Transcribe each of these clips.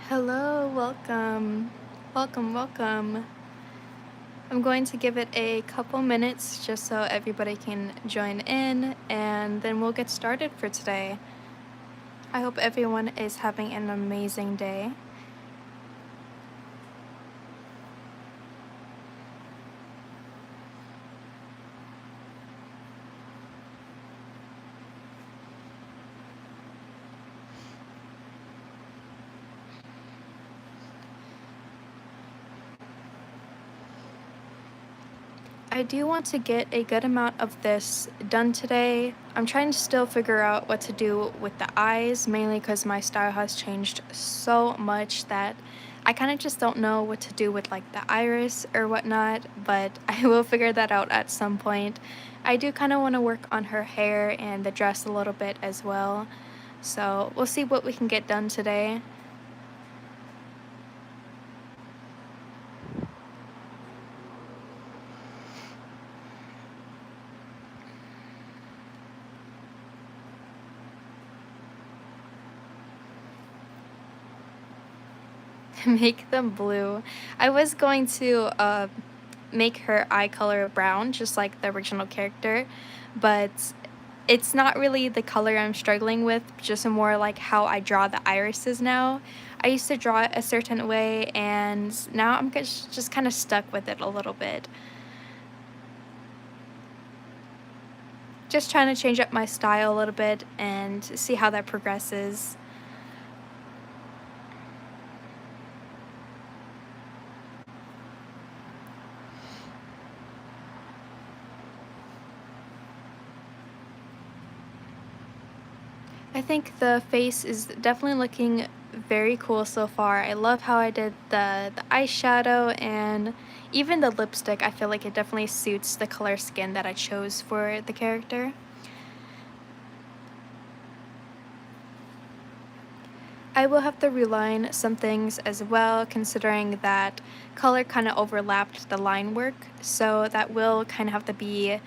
Hello, welcome. Welcome. I'm going to give it a couple minutes just so everybody can join in, and then we'll get started for today. I hope everyone is having an amazing day. I do want to get a good amount of this done today. I'm trying to still figure out what to do with the eyes, mainly because my style has changed so much that I kind of just don't know what to do with like the iris or whatnot, but I will figure that out at some point. I do kind of want to work on her hair and the dress a little bit as well. So we'll see what we can get done today. Make them blue. I was going to make her eye color brown, just like the original character, but it's not really the color I'm struggling with, just more like how I draw the irises now. I used to draw it a certain way, and now I'm just kind of stuck with it a little bit. Just trying to change up my style a little bit and see how that progresses. I think the face is definitely looking very cool so far. I love how I did the eyeshadow and even the lipstick. I feel like it definitely suits the color skin that I chose for the character. I will have to reline some things as well, considering that color kind of overlapped the line work, so that will kind of have to be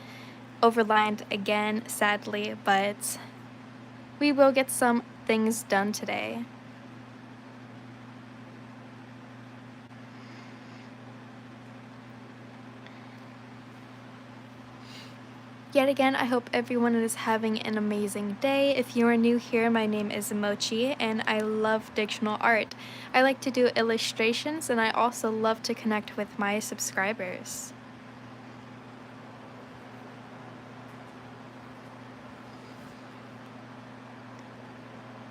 overlined again, sadly, but we will get some things done today. Yet again, I hope everyone is having an amazing day. If you are new here, my name is Mochi, and I love dictional art. I like to do illustrations, and I also love to connect with my subscribers.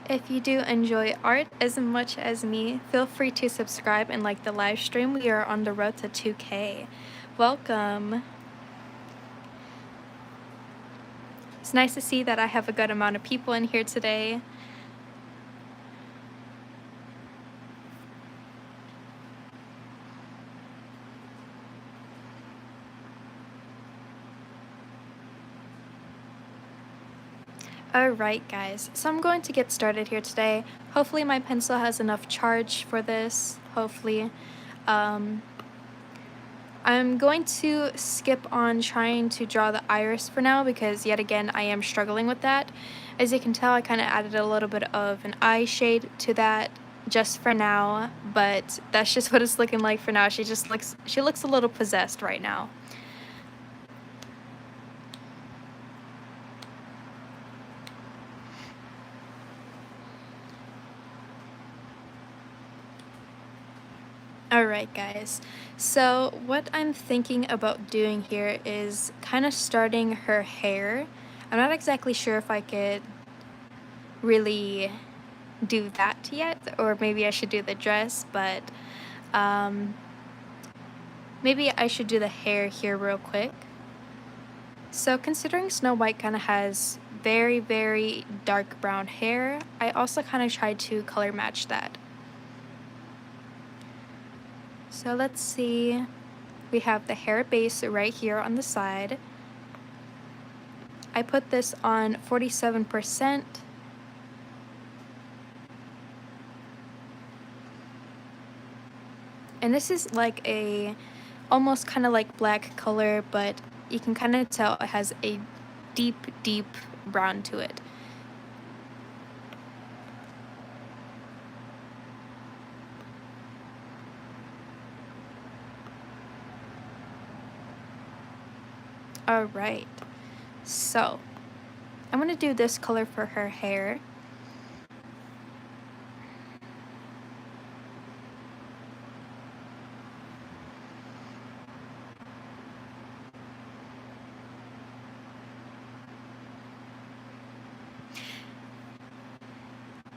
If you do enjoy art as much as me, feel free to subscribe and like the live stream. We are on the road to 2K. Welcome! It's nice to see that I have a good amount of people in here today. Alright guys, so I'm going to get started here today. Hopefully my pencil has enough charge for this, hopefully. I'm going to skip on trying to draw the iris for now because yet again I am struggling with that. As you can tell, I kind of added a little bit of an eye shade to that just for now, but that's just what it's looking like for now. She looks a little possessed right now. Alright guys, so what I'm thinking about doing here is kind of starting her hair. I'm not exactly sure if I could really do that yet, or maybe I should do the dress, but maybe I should do the hair here real quick. So considering Snow White kind of has very dark brown hair, I also kind of tried to color match that. So let's see, we have the hair base right here on the side. I put this on 47%. And this is like a almost kind of like black color, but you can kind of tell it has a deep brown to it. Alright, so I'm gonna do this color for her hair.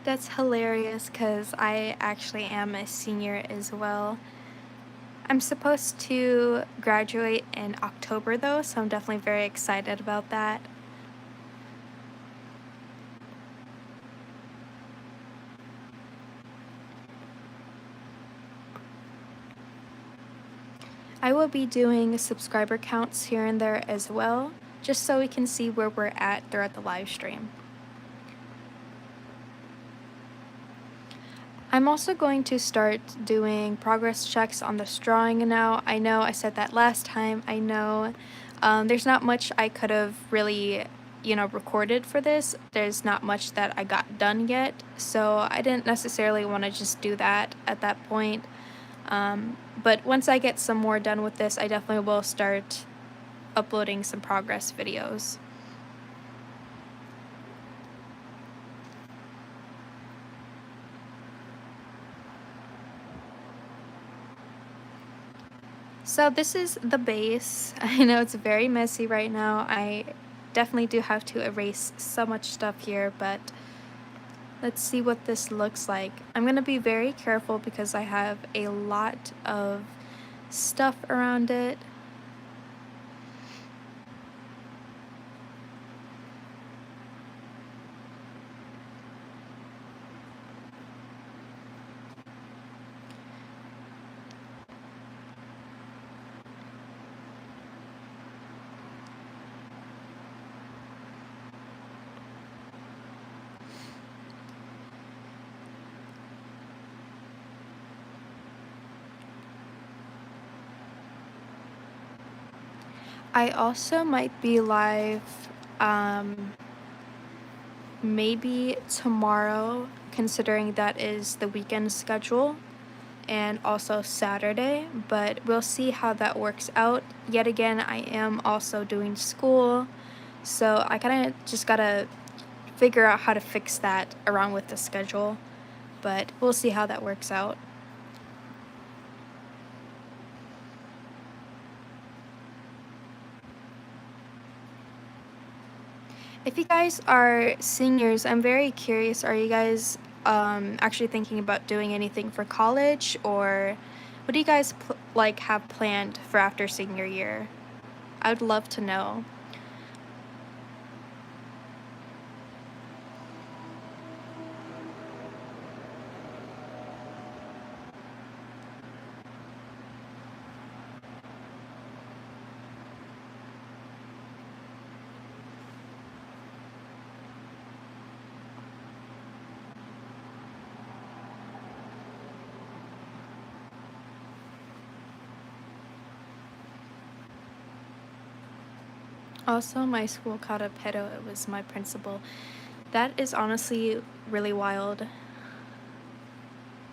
That's hilarious because I actually am a senior as well. I'm supposed to graduate in October though, so I'm definitely very excited about that. I will be doing subscriber counts here and there as well, just so we can see where we're at throughout the live stream. I'm also going to start doing progress checks on this drawing now. I know I said that last time. I know there's not much I could have really, recorded for this. There's not much that I got done yet, so I didn't necessarily want to just do that at that point. But once I get some more done with this, I definitely will start uploading some progress videos. So this is the base. I know it's very messy right now. I definitely do have to erase so much stuff here, but let's see what this looks like. I'm going to be very careful because I have a lot of stuff around it. I also might be live maybe tomorrow, considering that is the weekend schedule, and also Saturday, but we'll see how that works out. Yet again, I am also doing school, so I kind of just gotta figure out how to fix that around with the schedule, but we'll see how that works out. If you guys are seniors, I'm very curious, are you guys actually thinking about doing anything for college, or what do you guys have planned for after senior year? I would love to know. Also, my school caught a pedo. It was my principal. That is honestly really wild.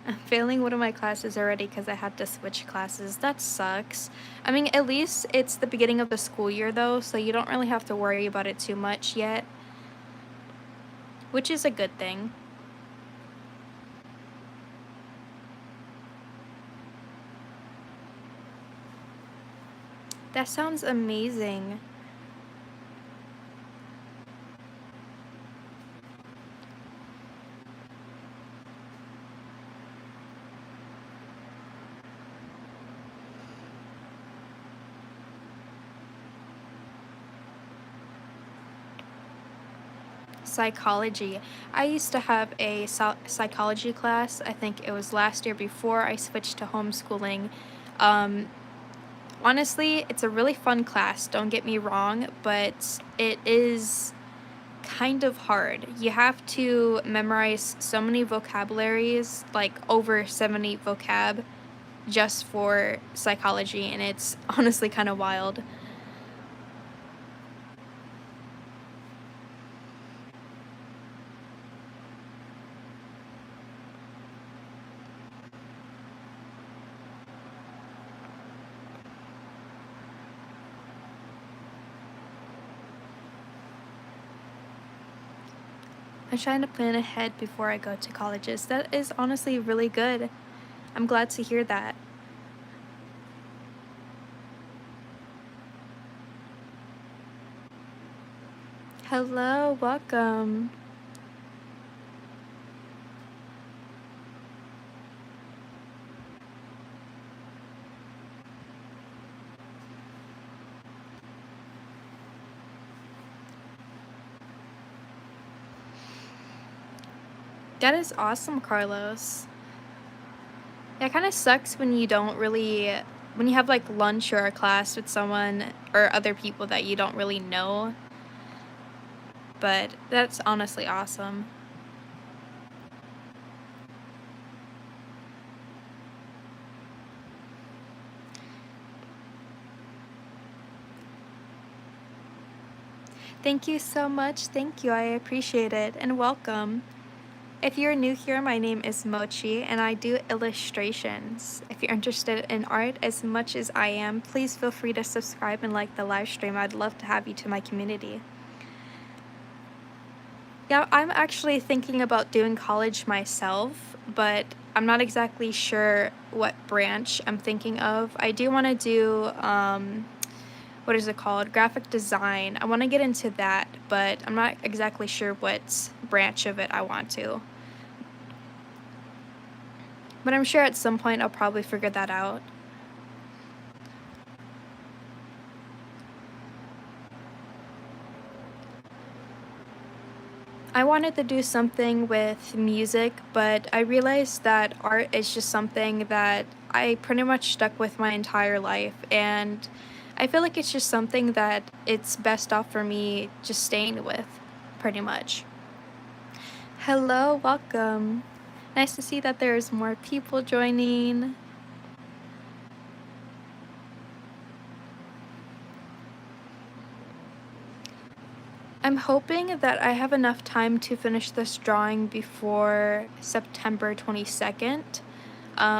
I'm failing one of my classes already because I had to switch classes. That sucks. I mean, at least it's the beginning of the school year though, so you don't really have to worry about it too much yet, which is a good thing. That sounds amazing. Psychology. I used to have a psychology class. I think it was last year before I switched to homeschooling. Um, Honestly, it's a really fun class, don't get me wrong, but it is kind of hard. You have to memorize so many vocabularies, like over 70 vocab, just for psychology, and it's honestly kind of wild. I'm trying to plan ahead before I go to colleges. That is honestly really good. I'm glad to hear that. Hello, welcome. That is awesome, Carlos. Yeah, it kind of sucks when you don't really, when you have like lunch or a class with someone or other people that you don't really know, but that's honestly awesome. Thank you so much. Thank you. I appreciate it and welcome. If you're new here, my name is Mochi and I do illustrations. If you're interested in art as much as I am, please feel free to subscribe and like the live stream. I'd love to have you to my community. Yeah, I'm actually thinking about doing college myself, but I'm not exactly sure what branch I'm thinking of. I do want to do, what is it called? Graphic design. I want to get into that, but I'm not exactly sure what branch of it I want to. But I'm sure at some point I'll probably figure that out. I wanted to do something with music, but I realized that art is just something that I pretty much stuck with my entire life, and I feel like it's just something that it's best off for me just staying with, pretty much. Hello, welcome. Nice to see that there's more people joining. I'm hoping that I have enough time to finish this drawing before September 22nd.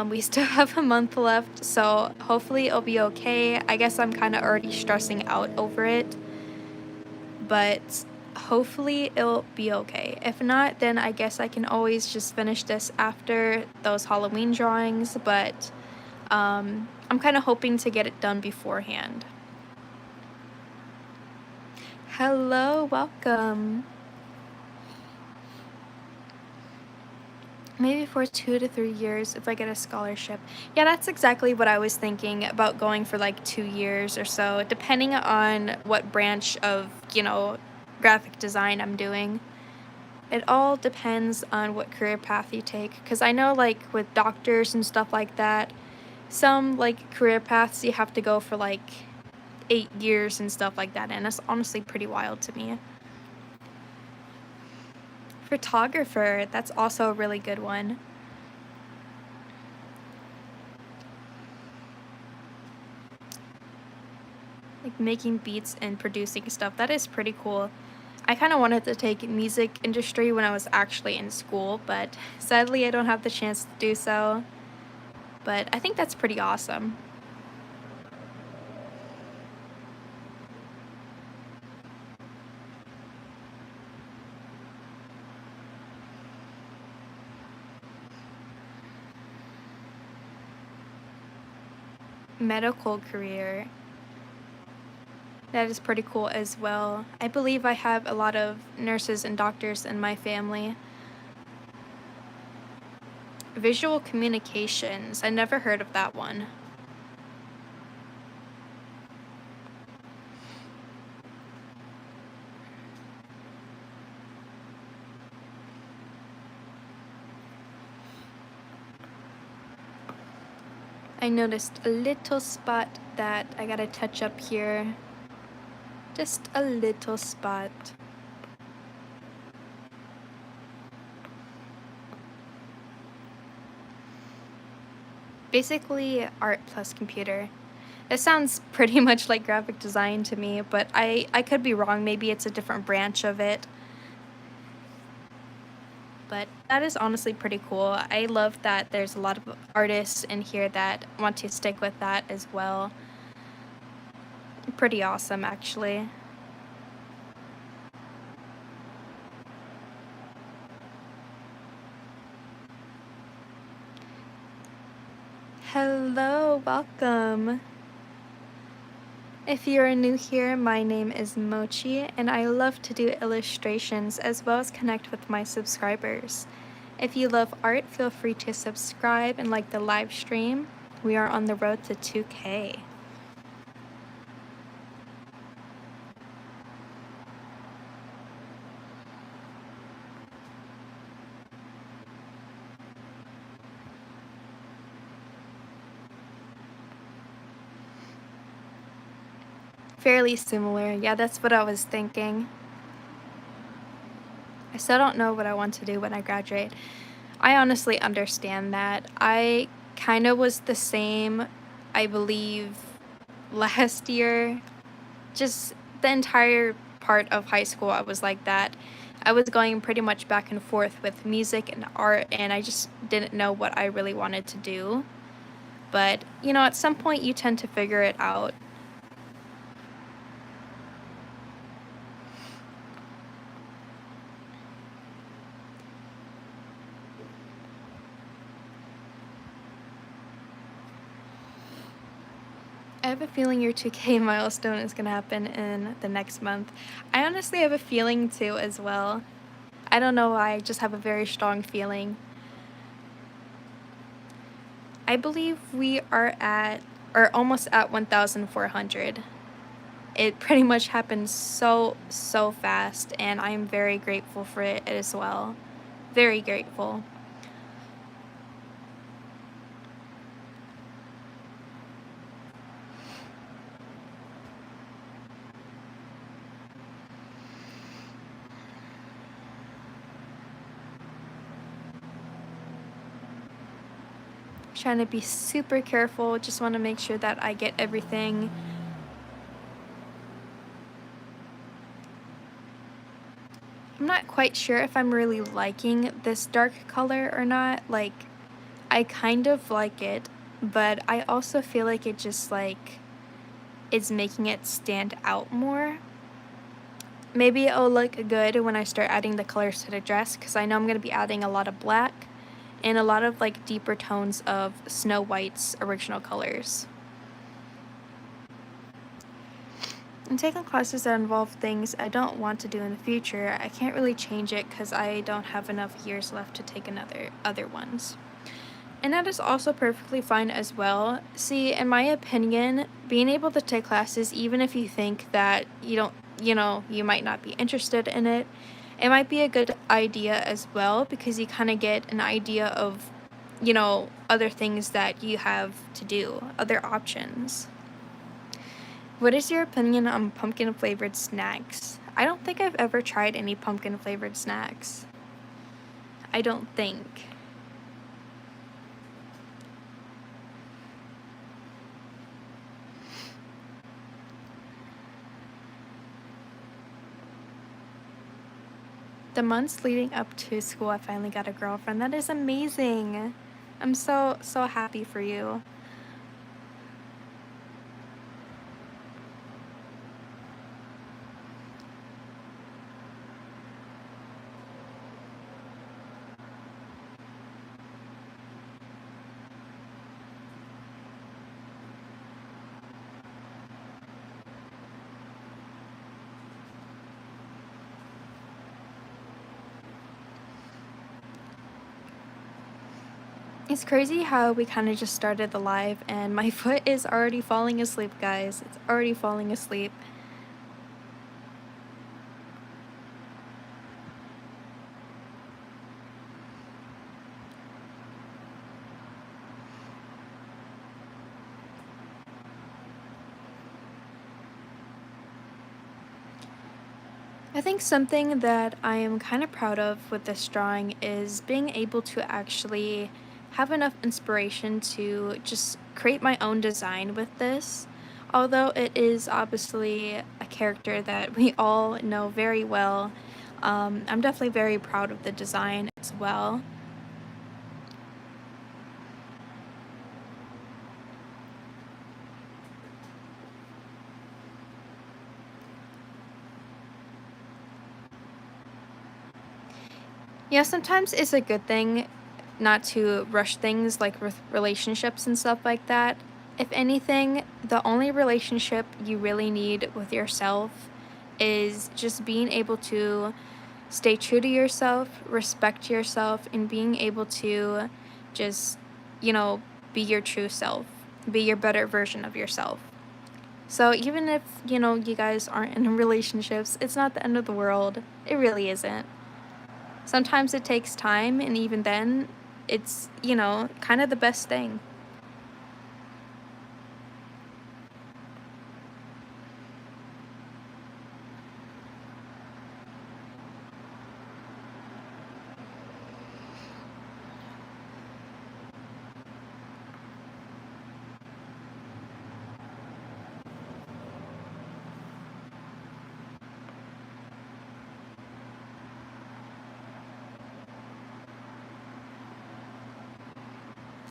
We still have a month left, so hopefully it'll be okay. I guess I'm kind of already stressing out over it, but hopefully it'll be okay. If not, then I guess I can always just finish this after those Halloween drawings, but I'm kind of hoping to get it done beforehand. Hello, welcome. Maybe for 2 to 3 years if I get a scholarship. Yeah, that's exactly what I was thinking about, going for like 2 years or so, depending on what branch of, graphic design I'm doing. It all depends on what career path you take, because I know like with doctors and stuff like that, some like career paths you have to go for like 8 years and stuff like that, and that's honestly pretty wild to me. Photographer, that's also a really good one. Like making beats and producing stuff, that is pretty cool. I kind of wanted to take music industry when I was actually in school, but sadly I don't have the chance to do so. But I think that's pretty awesome. Medical career, that is pretty cool as well. I believe I have a lot of nurses and doctors in my family. Visual communications, I never heard of that one. I noticed a little spot that I gotta touch up here. Just a little spot. Basically, art plus computer. It sounds pretty much like graphic design to me, but I could be wrong. Maybe it's a different branch of it. But that is honestly pretty cool. I love that there's a lot of artists in here that want to stick with that as well. Pretty awesome, actually. welcome. If you are new here, my name is Mochi, and I love to do illustrations as well as connect with my subscribers. If you love art, feel free to subscribe and like the live stream. We are on the road to 2K. Fairly similar. Yeah, that's what I was thinking. I still don't know what I want to do when I graduate. I honestly understand that. I kind of was the same, I believe, last year. Just the entire part of high school, I was like that. I was going pretty much back and forth with music and art, and I just didn't know what I really wanted to do. But, you know, at some point you tend to figure it out. I have a feeling your 2K milestone is going to happen in the next month. I honestly have a feeling too as well. I don't know why, I just have a very strong feeling. I believe we are at, or almost at 1,400. It pretty much happened so fast, and I'm very grateful for it as well. Very grateful. Trying to be super careful, just want to make sure that I get everything. I'm not quite sure if I'm really liking this dark color or not. Like, I kind of like it, but I also feel like it just like is making it stand out more. Maybe it'll look good when I start adding the colors to the dress, because I know I'm going to be adding a lot of black and a lot of like deeper tones of Snow White's original colors. I'm taking classes that involve things I don't want to do in the future. I can't really change it because I don't have enough years left to take other ones. And that is also perfectly fine as well. See, in my opinion, being able to take classes, even if you think that you might not be interested in it, it might be a good idea as well, because you kind of get an idea of, other things that you have to do, other options. What is your opinion on pumpkin flavored snacks? I don't think I've ever tried any pumpkin flavored snacks. I don't think. The months leading up to school, I finally got a girlfriend. That is amazing. I'm so happy for you. It's crazy how we kind of just started the live and my foot is already falling asleep, guys. It's already falling asleep. I think something that I am kind of proud of with this drawing is being able to actually have enough inspiration to just create my own design with this. Although it is obviously a character that we all know very well, I'm definitely very proud of the design as well. Yeah, sometimes it's a good thing not to rush things like with relationships and stuff like that. If anything, the only relationship you really need with yourself is just being able to stay true to yourself, respect yourself, and being able to just, you know, be your true self, be your better version of yourself. So even if, you guys aren't in relationships, it's not the end of the world. It really isn't. Sometimes it takes time, and even then, it's, kind of the best thing.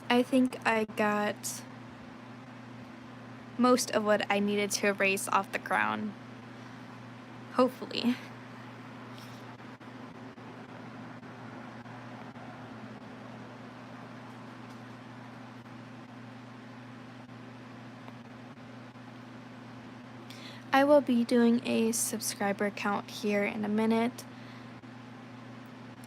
I think I got most of what I needed to erase off the crown. Hopefully. I will be doing a subscriber count here in a minute.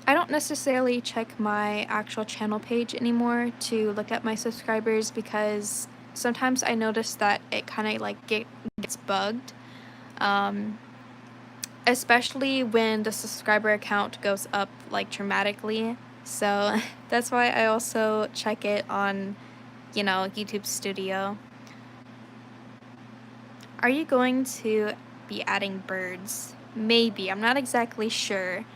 I don't necessarily check my actual channel page anymore to look at my subscribers because sometimes I notice that it kind of like gets bugged. Um, Especially when the subscriber count goes up like dramatically. So that's why I also check it on, YouTube Studio. Are you going to be adding birds? Maybe. I'm not exactly sure.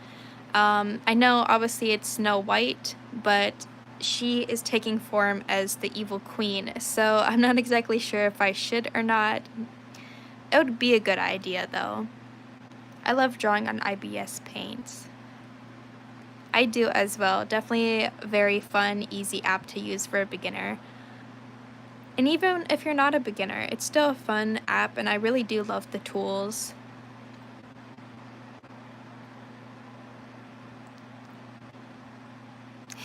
I know obviously it's Snow White, but she is taking form as the evil queen, so I'm not exactly sure if I should or not. It would be a good idea though. I love drawing on IBS Paint. I do as well. Definitely a very fun, easy app to use for a beginner. And even if you're not a beginner, it's still a fun app, and I really do love the tools.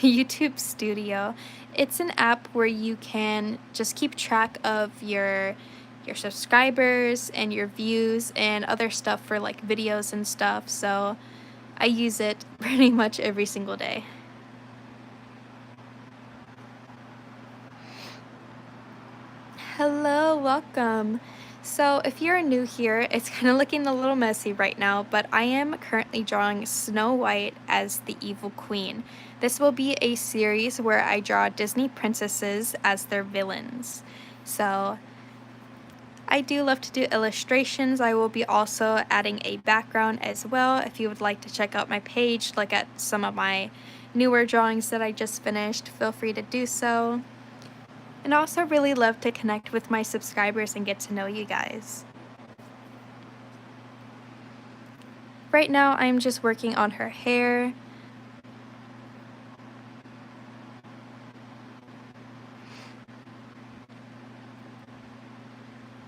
YouTube Studio. It's an app where you can just keep track of your subscribers and your views and other stuff for like videos and stuff. So I use it pretty much every single day. Hello, welcome. So if you're new here, it's kind of looking a little messy right now, but I am currently drawing Snow White as the evil queen. This will be a series where I draw Disney princesses as their villains. So I do love to do illustrations. I will be also adding a background as well. If you would like to check out my page, look at some of my newer drawings that I just finished, feel free to do so. And I also really love to connect with my subscribers and get to know you guys. Right now, I'm just working on her hair.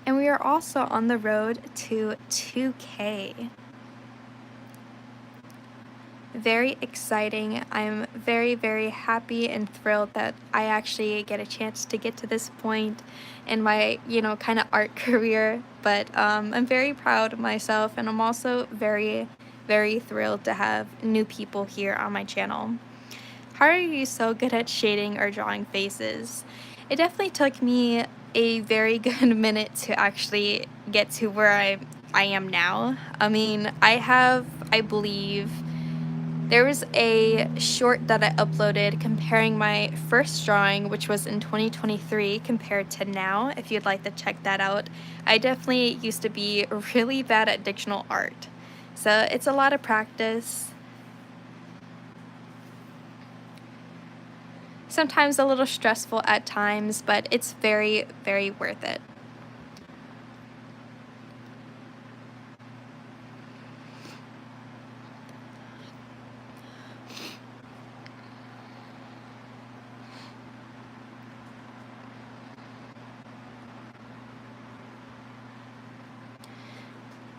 And we are also on the road to 2K. Very exciting. I'm very, very happy and thrilled that I actually get a chance to get to this point in my, kind of art career. But I'm very proud of myself, and I'm also very, very thrilled to have new people here on my channel. How are you so good at shading or drawing faces? It definitely took me a very good minute to actually get to where I am now. I mean, I believe, there was a short that I uploaded comparing my first drawing, which was in 2023, compared to now, if you'd like to check that out. I definitely used to be really bad at dictional art. So it's a lot of practice. Sometimes a little stressful at times, but it's very, very worth it.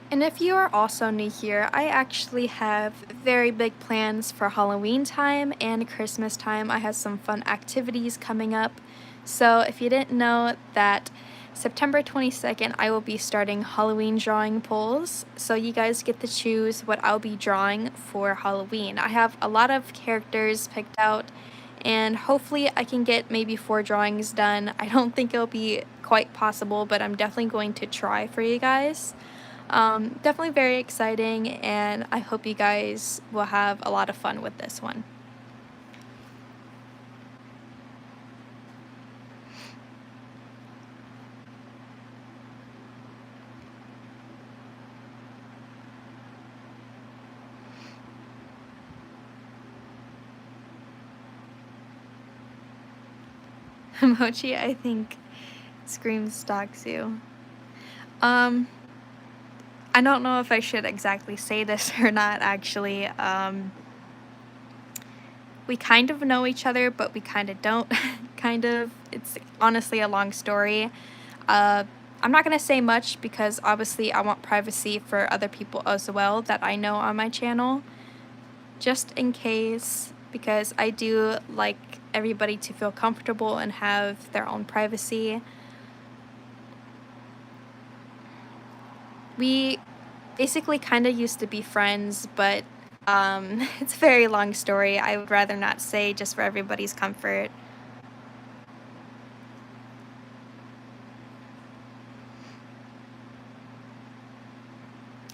And if you are also new here, I actually have very big plans for Halloween time and Christmas time. I have some fun activities coming up. So if you didn't know that September 22nd, I will be starting Halloween drawing polls. So you guys get to choose what I'll be drawing for Halloween. I have a lot of characters picked out, and hopefully I can get maybe 4 drawings done. I don't think it'll be quite possible, but I'm definitely going to try for you guys. Definitely very exciting, and I hope you guys will have a lot of fun with this one. Mochi, I think, screams stalks you. Um, I don't know if I should exactly say this or not, actually. We kind of know each other, but we kind of don't. Kind of. It's honestly a long story. Uh, I'm not going to say much because obviously I want privacy for other people as well that I know on my channel. Just in case, because I do like everybody to feel comfortable and have their own privacy. We basically kind of used to be friends, but it's a very long story. I would rather not say just for everybody's comfort.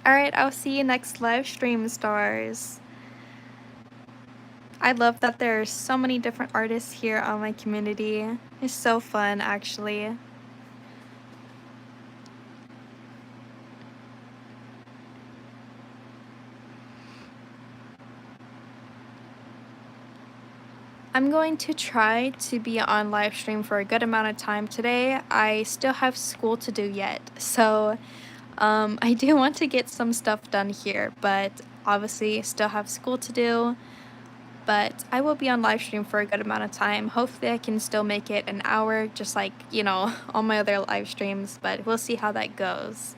Alright, I'll see you next live stream, stars. I love that there are so many different artists here on my community. It's so fun, actually. I'm going to try to be on live stream for a good amount of time today. I still have school to do yet, so I do want to get some stuff done here, but obviously still have school to do. But I will be on live stream for a good amount of time. Hopefully I can still make it an hour, just like, you know, all my other live streams, but we'll see how that goes.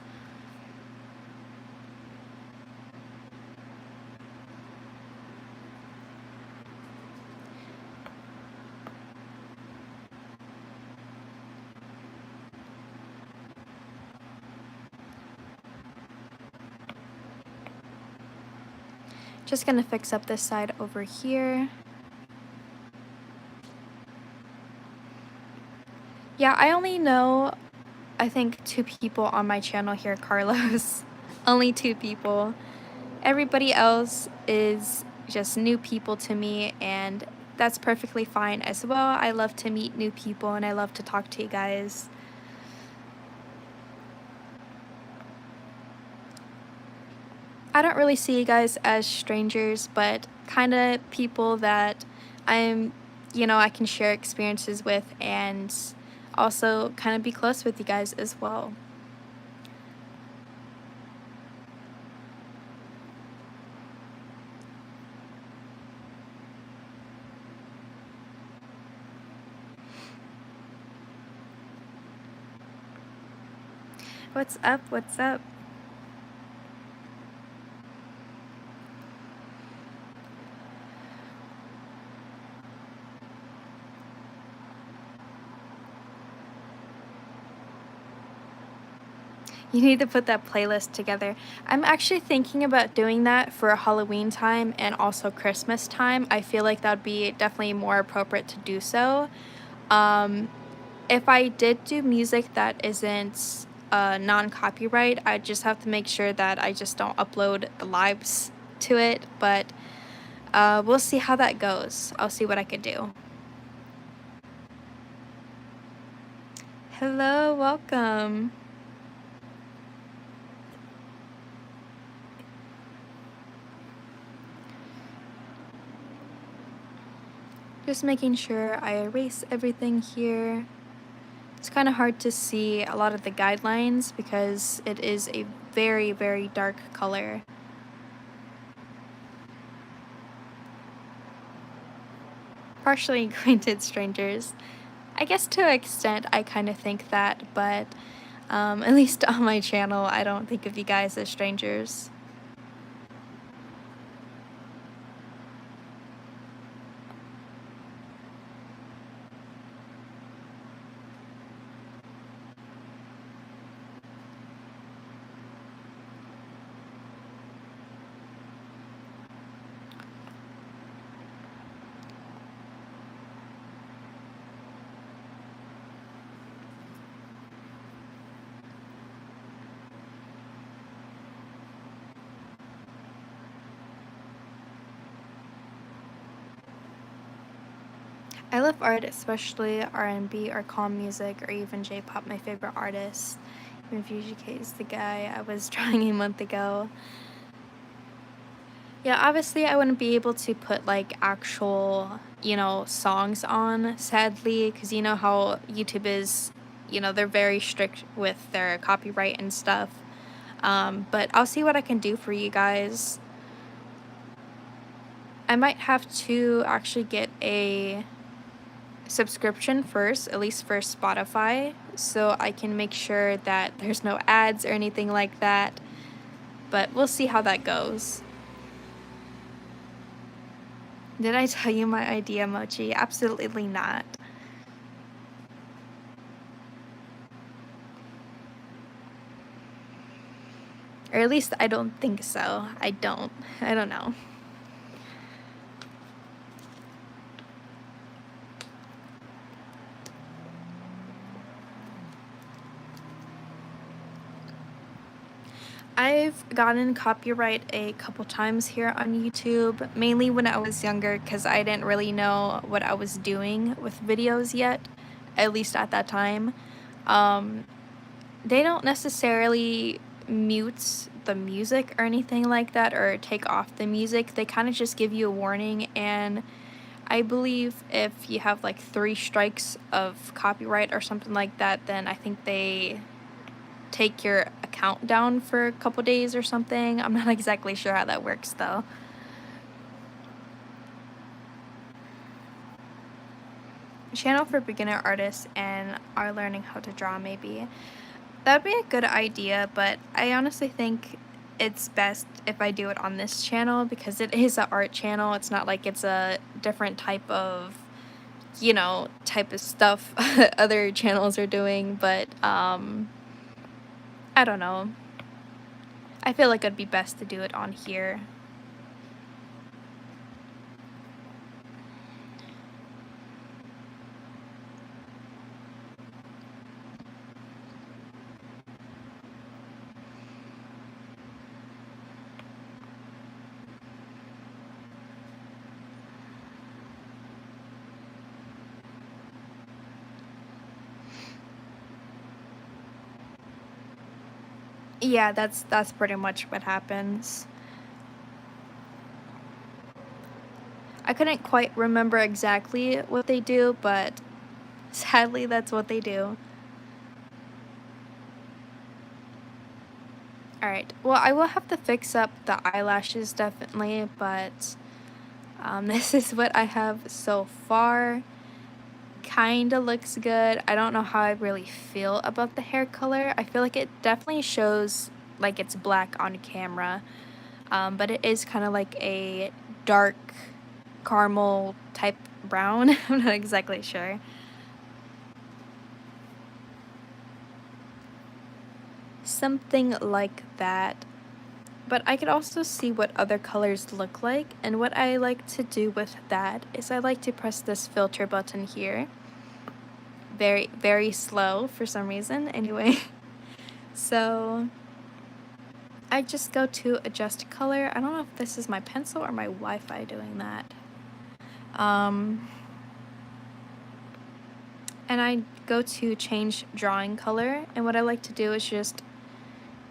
Just gonna fix up this side over here. Yeah, I only know, I think, 2 people on my channel here, Carlos. Only 2 people. Everybody else is just new people to me, and that's perfectly fine as well. I love to meet new people, and I love to talk to you guys. I don't really see you guys as strangers, but kind of people that I can share experiences with and also kind of be close with you guys as well. What's up? What's up? You need to put that playlist together. I'm actually thinking about doing that for Halloween time and also Christmas time. I feel like that would be definitely more appropriate to do so. If I did do music that isn't non-copyright, I just have to make sure that I just don't upload the lives to it, but we'll see how that goes. I'll see what I could do. Hello, welcome. Just making sure I erase everything here. It's kind of hard to see a lot of the guidelines because it is a very, very dark color. Partially acquainted strangers. I guess to an extent I kind of think that, but at least on my channel I don't think of you guys as strangers. I love art, especially R&B or calm music or even J-pop. My favorite artist, even if UGK is the guy I was trying a month ago. Yeah, obviously I wouldn't be able to put like actual, songs on, sadly, because you know how YouTube is, they're very strict with their copyright and stuff. But I'll see what I can do for you guys. I might have to actually get a subscription first, at least for Spotify, so I can make sure that there's no ads or anything like that. But we'll see how that goes. Did I tell you my idea, Mochi? Absolutely not. Or at least I don't think so. I don't know. I've gotten copyright a couple times here on YouTube, mainly when I was younger because I didn't really know what I was doing with videos yet, at least at that time. Um, they don't necessarily mute the music or anything like that or take off the music. They kind of just give you a warning, and I believe if you have like 3 strikes of copyright or something like that, then I think they take your account down for a couple days or something. I'm not exactly sure how that works though. Channel for beginner artists and are learning how to draw, maybe. That'd be a good idea, but I honestly think it's best if I do it on this channel because it is an art channel. It's not like it's a different type of, type of stuff other channels are doing, but I don't know. I feel like it'd be best to do it on here. Yeah, that's pretty much what happens. I couldn't quite remember exactly what they do, but sadly that's what they do. Alright, well, I will have to fix up the eyelashes definitely, but this is what I have so far. Kinda looks good. I don't know how I really feel about the hair color. I feel like it definitely shows like it's black on camera, but it is kind of like a dark caramel type brown. I'm not exactly sure. Something like that. But I could also see what other colors look like, and what I like to do with that is I like to press this filter button here. Very, very slow for some reason, anyway. So I just go to adjust color. I don't know if this is my pencil or my Wi-Fi doing that. And I go to change drawing color, and what I like to do is just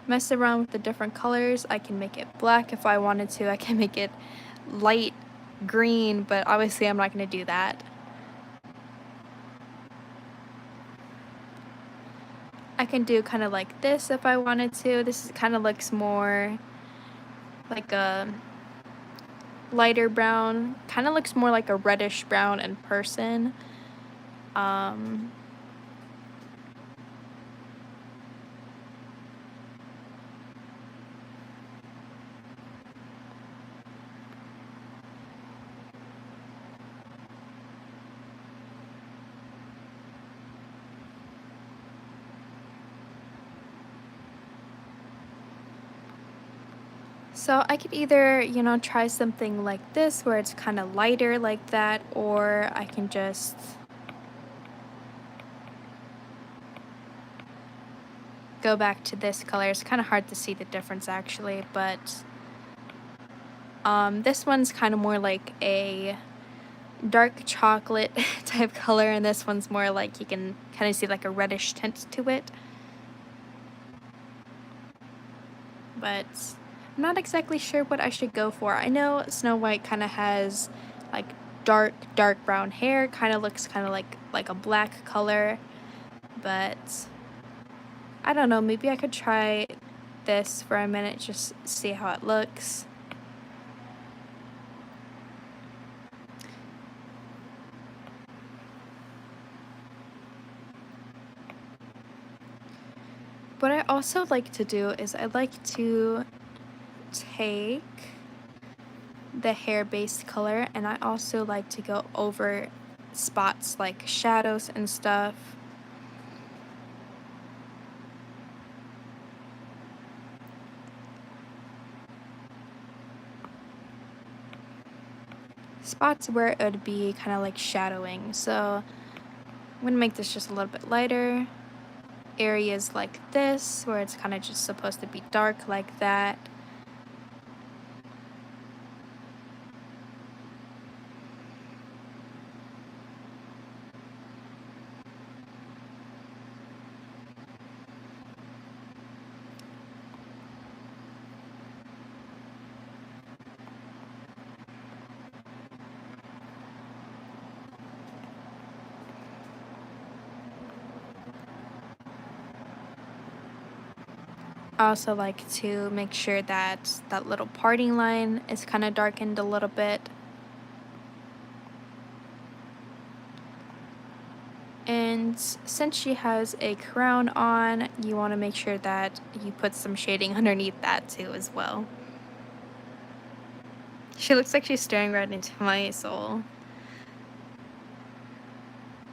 mess around with the different colors. I can make it black if I wanted to. I can make it light green, but obviously I'm not going to do that. I can do kind of like this if I wanted to. This kind of looks more like a lighter brown. Kind of looks more like a reddish brown in person. So I could either, try something like this where it's kind of lighter like that, or I can just go back to this color. It's kind of hard to see the difference actually, but this one's kind of more like a dark chocolate type color, and this one's more like you can kind of see like a reddish tint to it. But I'm not exactly sure what I should go for. I know Snow White kind of has like dark brown hair, kind of looks kind of like a black color, but I don't know, maybe I could try this for a minute, just see how it looks. What I also like to do is I like to take the hair-based color, and I also like to go over spots like shadows and stuff. Spots where it would be kind of like shadowing. So I'm going to make this just a little bit lighter. Areas like this where it's kind of just supposed to be dark like that. I also like to make sure that that little parting line is kind of darkened a little bit. And since she has a crown on, you want to make sure that you put some shading underneath that too as well. She looks like she's staring right into my soul.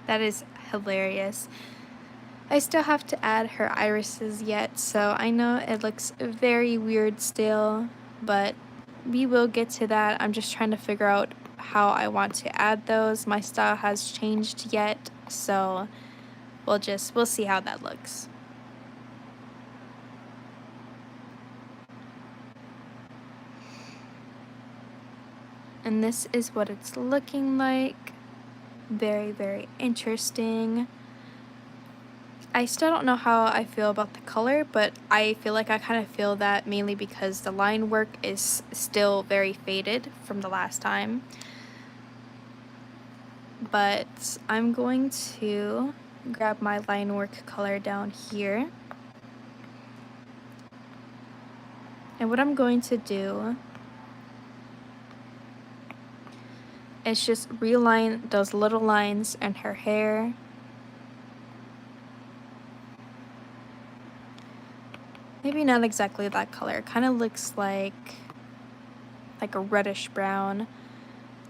That is hilarious. I still have to add her irises yet, so I know it looks very weird still, but we will get to that. I'm just trying to figure out how I want to add those. My style has changed yet, so we'll see how that looks. And this is what it's looking like. Very interesting. I still don't know how I feel about the color, but I feel like I kind of feel that mainly because the line work is still very faded from the last time. But I'm going to grab my line work color down here. And what I'm going to do is just reline those little lines in her hair. Maybe not exactly that color. It kind of looks like a reddish brown,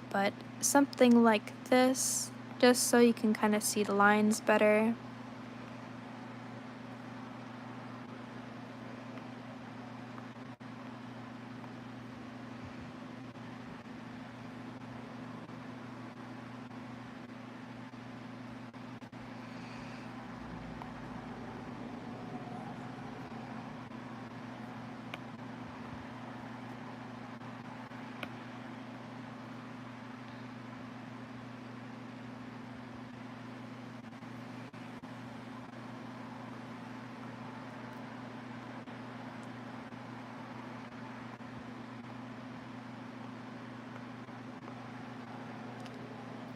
but something like this, just so you can kind of see the lines better.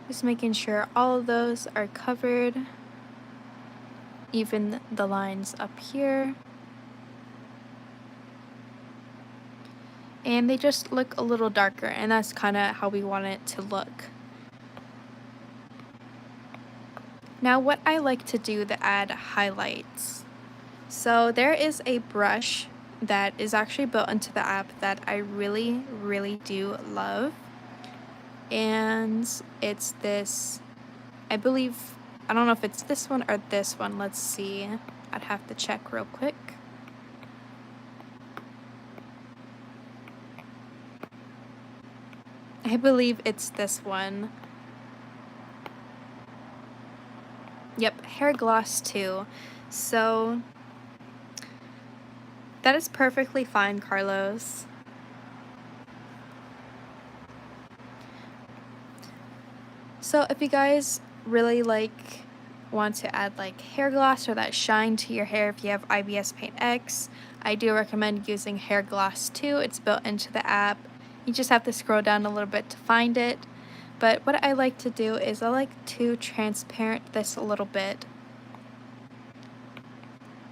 Just making sure all of those are covered, even the lines up here. And they just look a little darker, and that's kind of how we want it to look. Now what I like to do to add highlights. So there is a brush that is actually built into the app that I really do love. And it's this, I believe, I don't know if it's this one or this one. Let's see. I'd have to check real quick. I believe it's this one. Yep, hair gloss too. So that is perfectly fine, Carlos. So if you guys really want to add like hair gloss or that shine to your hair if you have IBS Paint X, I do recommend using hair gloss too. It's built into the app. You just have to scroll down a little bit to find it. But what I like to do is I like to transparent this a little bit.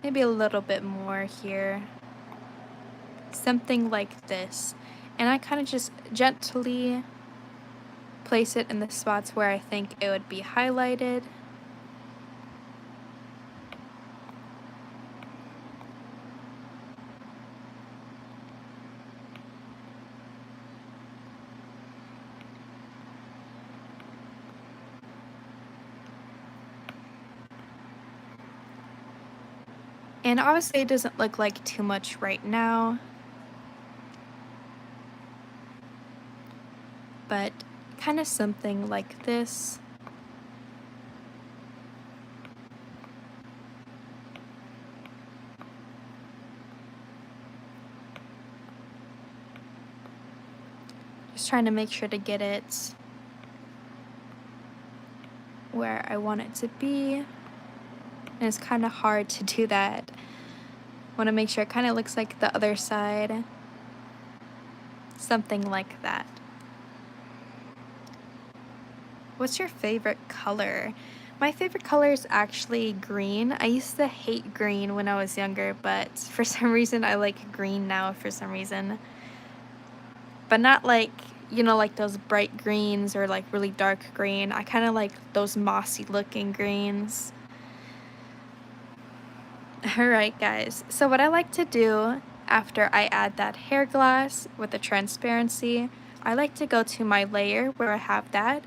Maybe a little bit more here. Something like this. And I kind of just gently place it in the spots where I think it would be highlighted. And obviously it doesn't look like too much right now, but kind of something like this. Just trying to make sure to get it where I want it to be. And it's kind of hard to do that. Want to make sure it kind of looks like the other side. Something like that. What's your favorite color? My favorite color is actually green. I used to hate green when I was younger, but for some reason I like green now for some reason. But not like, like those bright greens or like really dark green. I kind of like those mossy looking greens. Alright guys, so what I like to do after I add that hair gloss with the transparency, I like to go to my layer where I have that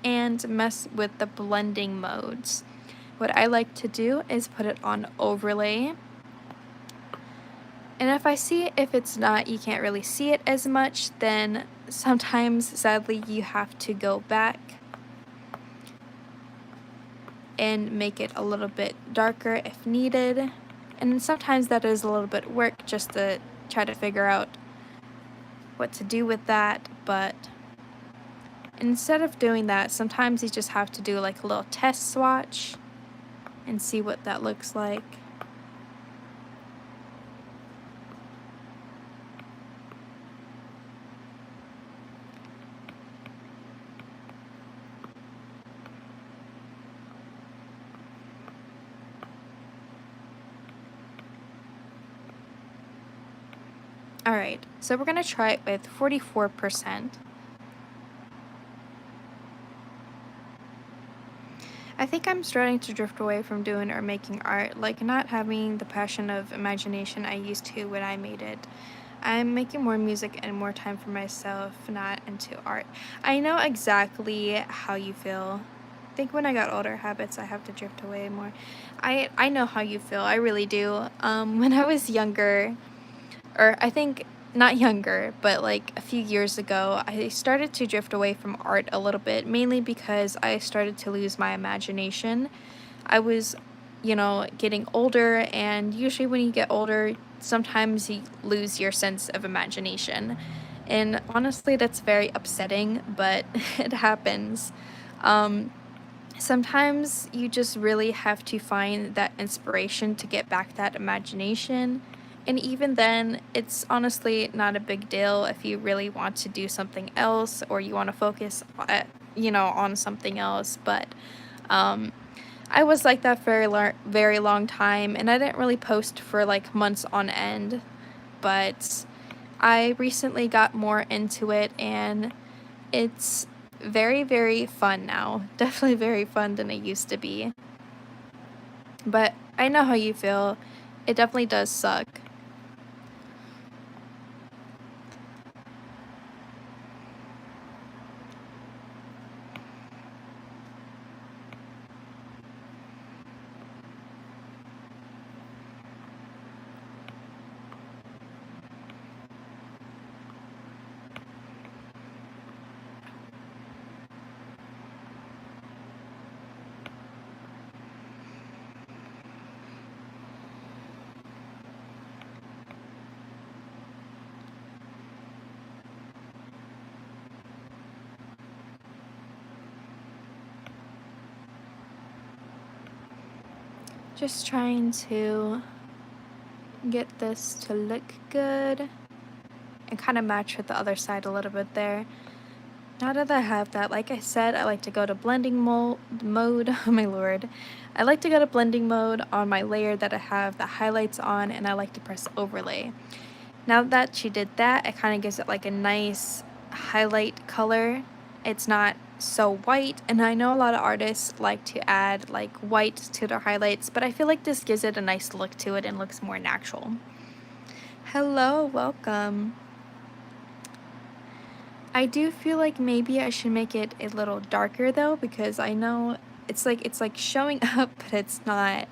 and mess with the blending modes. What I like to do is put it on overlay. And if I see if it's not, you can't really see it as much, then sometimes sadly you have to go back and make it a little bit darker if needed. And sometimes that is a little bit work just to try to figure out what to do with that, but instead of doing that, sometimes you just have to do like a little test swatch and see what that looks like. Alright, so we're going to try it with 44%. I think I'm starting to drift away from doing or making art, like not having the passion of imagination I used to when I made it. I'm making more music and more time for myself, not into art. I know exactly how you feel. I think when I got older, habits I have to drift away more. I know how you feel, I really do. When I was younger, or I think not younger, but like a few years ago, I started to drift away from art a little bit, mainly because I started to lose my imagination. I was, getting older, and usually when you get older, sometimes you lose your sense of imagination. And honestly, that's very upsetting, but it happens. Sometimes you just really have to find that inspiration to get back that imagination. And even then, it's honestly not a big deal if you really want to do something else or you want to focus, on something else. But I was like that for a very long time, and I didn't really post for like months on end. But I recently got more into it, and it's very, very fun now. Definitely very fun than it used to be. But I know how you feel. It definitely does suck. Just trying to get this to look good and kind of match with the other side a little bit there. Now that I have that, like I said, I like to go to blending mode, oh my lord. I like to go to blending mode on my layer that I have the highlights on, and I like to press overlay. Now that she did that, it kind of gives it like a nice highlight color. It's not so white, and I know a lot of artists like to add like white to their highlights, but I feel like this gives it a nice look to it and looks more natural. Hello, welcome. I do feel like maybe I should make it a little darker though, because I know it's like showing up, but it's not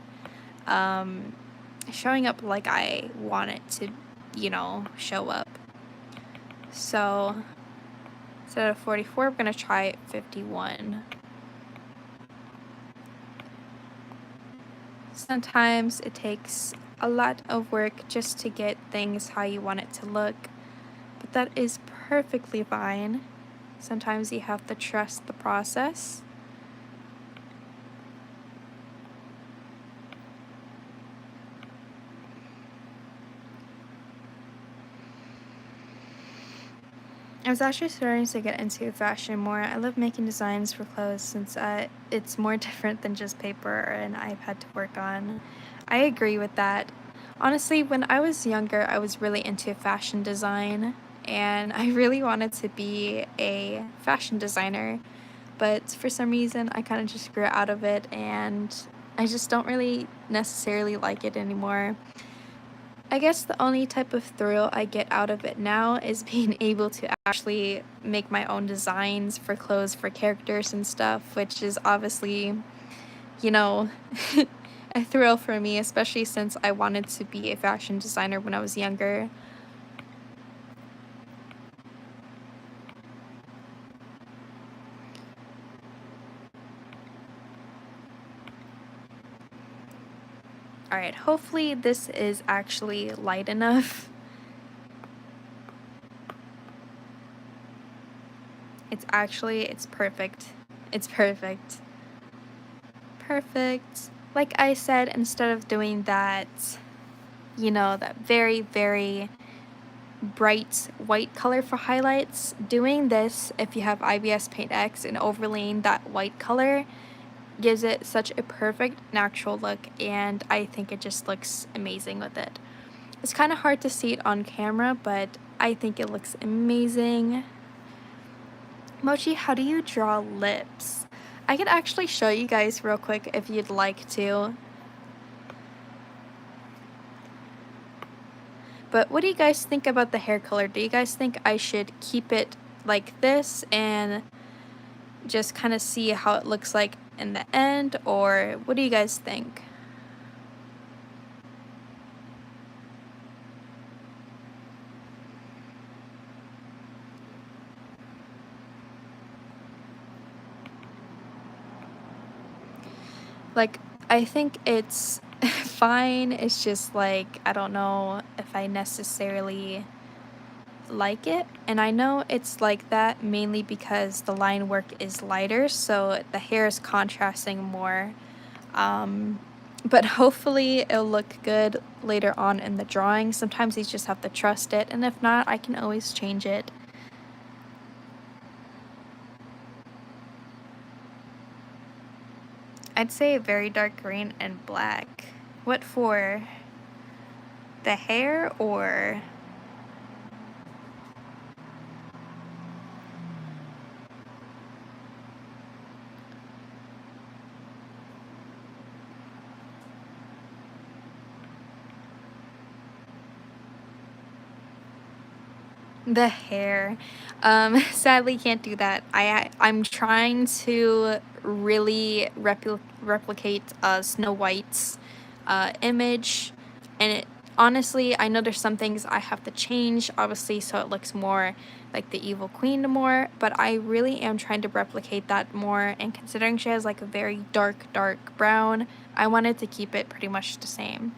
showing up like I want it to, you know, show up. So instead of 44, we're gonna try 51. Sometimes it takes a lot of work just to get things how you want it to look, but that is perfectly fine. Sometimes you have to trust the process. I was actually starting to get into fashion more. I love making designs for clothes since it's more different than just paper or an iPad to work on. I agree with that. Honestly, when I was younger, I was really into fashion design, and I really wanted to be a fashion designer, but for some reason, I kind of just grew out of it, and I just don't really necessarily like it anymore. I guess the only type of thrill I get out of it now is being able to actually make my own designs for clothes for characters and stuff, which is obviously, you know, a thrill for me, especially since I wanted to be a fashion designer when I was younger. Alright, hopefully this is actually light enough. It's perfect. It's perfect. Perfect. Like I said, instead of doing that, you know, that very, very bright white color for highlights, doing this, if you have IBS Paint X and overlaying that white color, gives it such a perfect natural look, and I think it just looks amazing with it. It's kind of hard to see it on camera, but I think it looks amazing. Mochi, how do you draw lips? I could actually show you guys real quick if you'd like to. But what do you guys think about the hair color? Do you guys think I should keep it like this and just kind of see how it looks like in the end, or what do you guys think? Like, I think it's fine. It's just like, I don't know if I necessarily like it, and I know it's like that mainly because the line work is lighter, so the hair is contrasting more. But hopefully it'll look good later on in the drawing. Sometimes you just have to trust it, and if not, I can always change it. I'd say very dark green and black. What for? The hair or? The hair. Sadly can't do that. I'm trying to really replicate Snow White's image, and honestly, I know there's some things I have to change, obviously, so it looks more like the evil queen more, but I really am trying to replicate that more, and considering she has like a very dark brown, I wanted to keep it pretty much the same.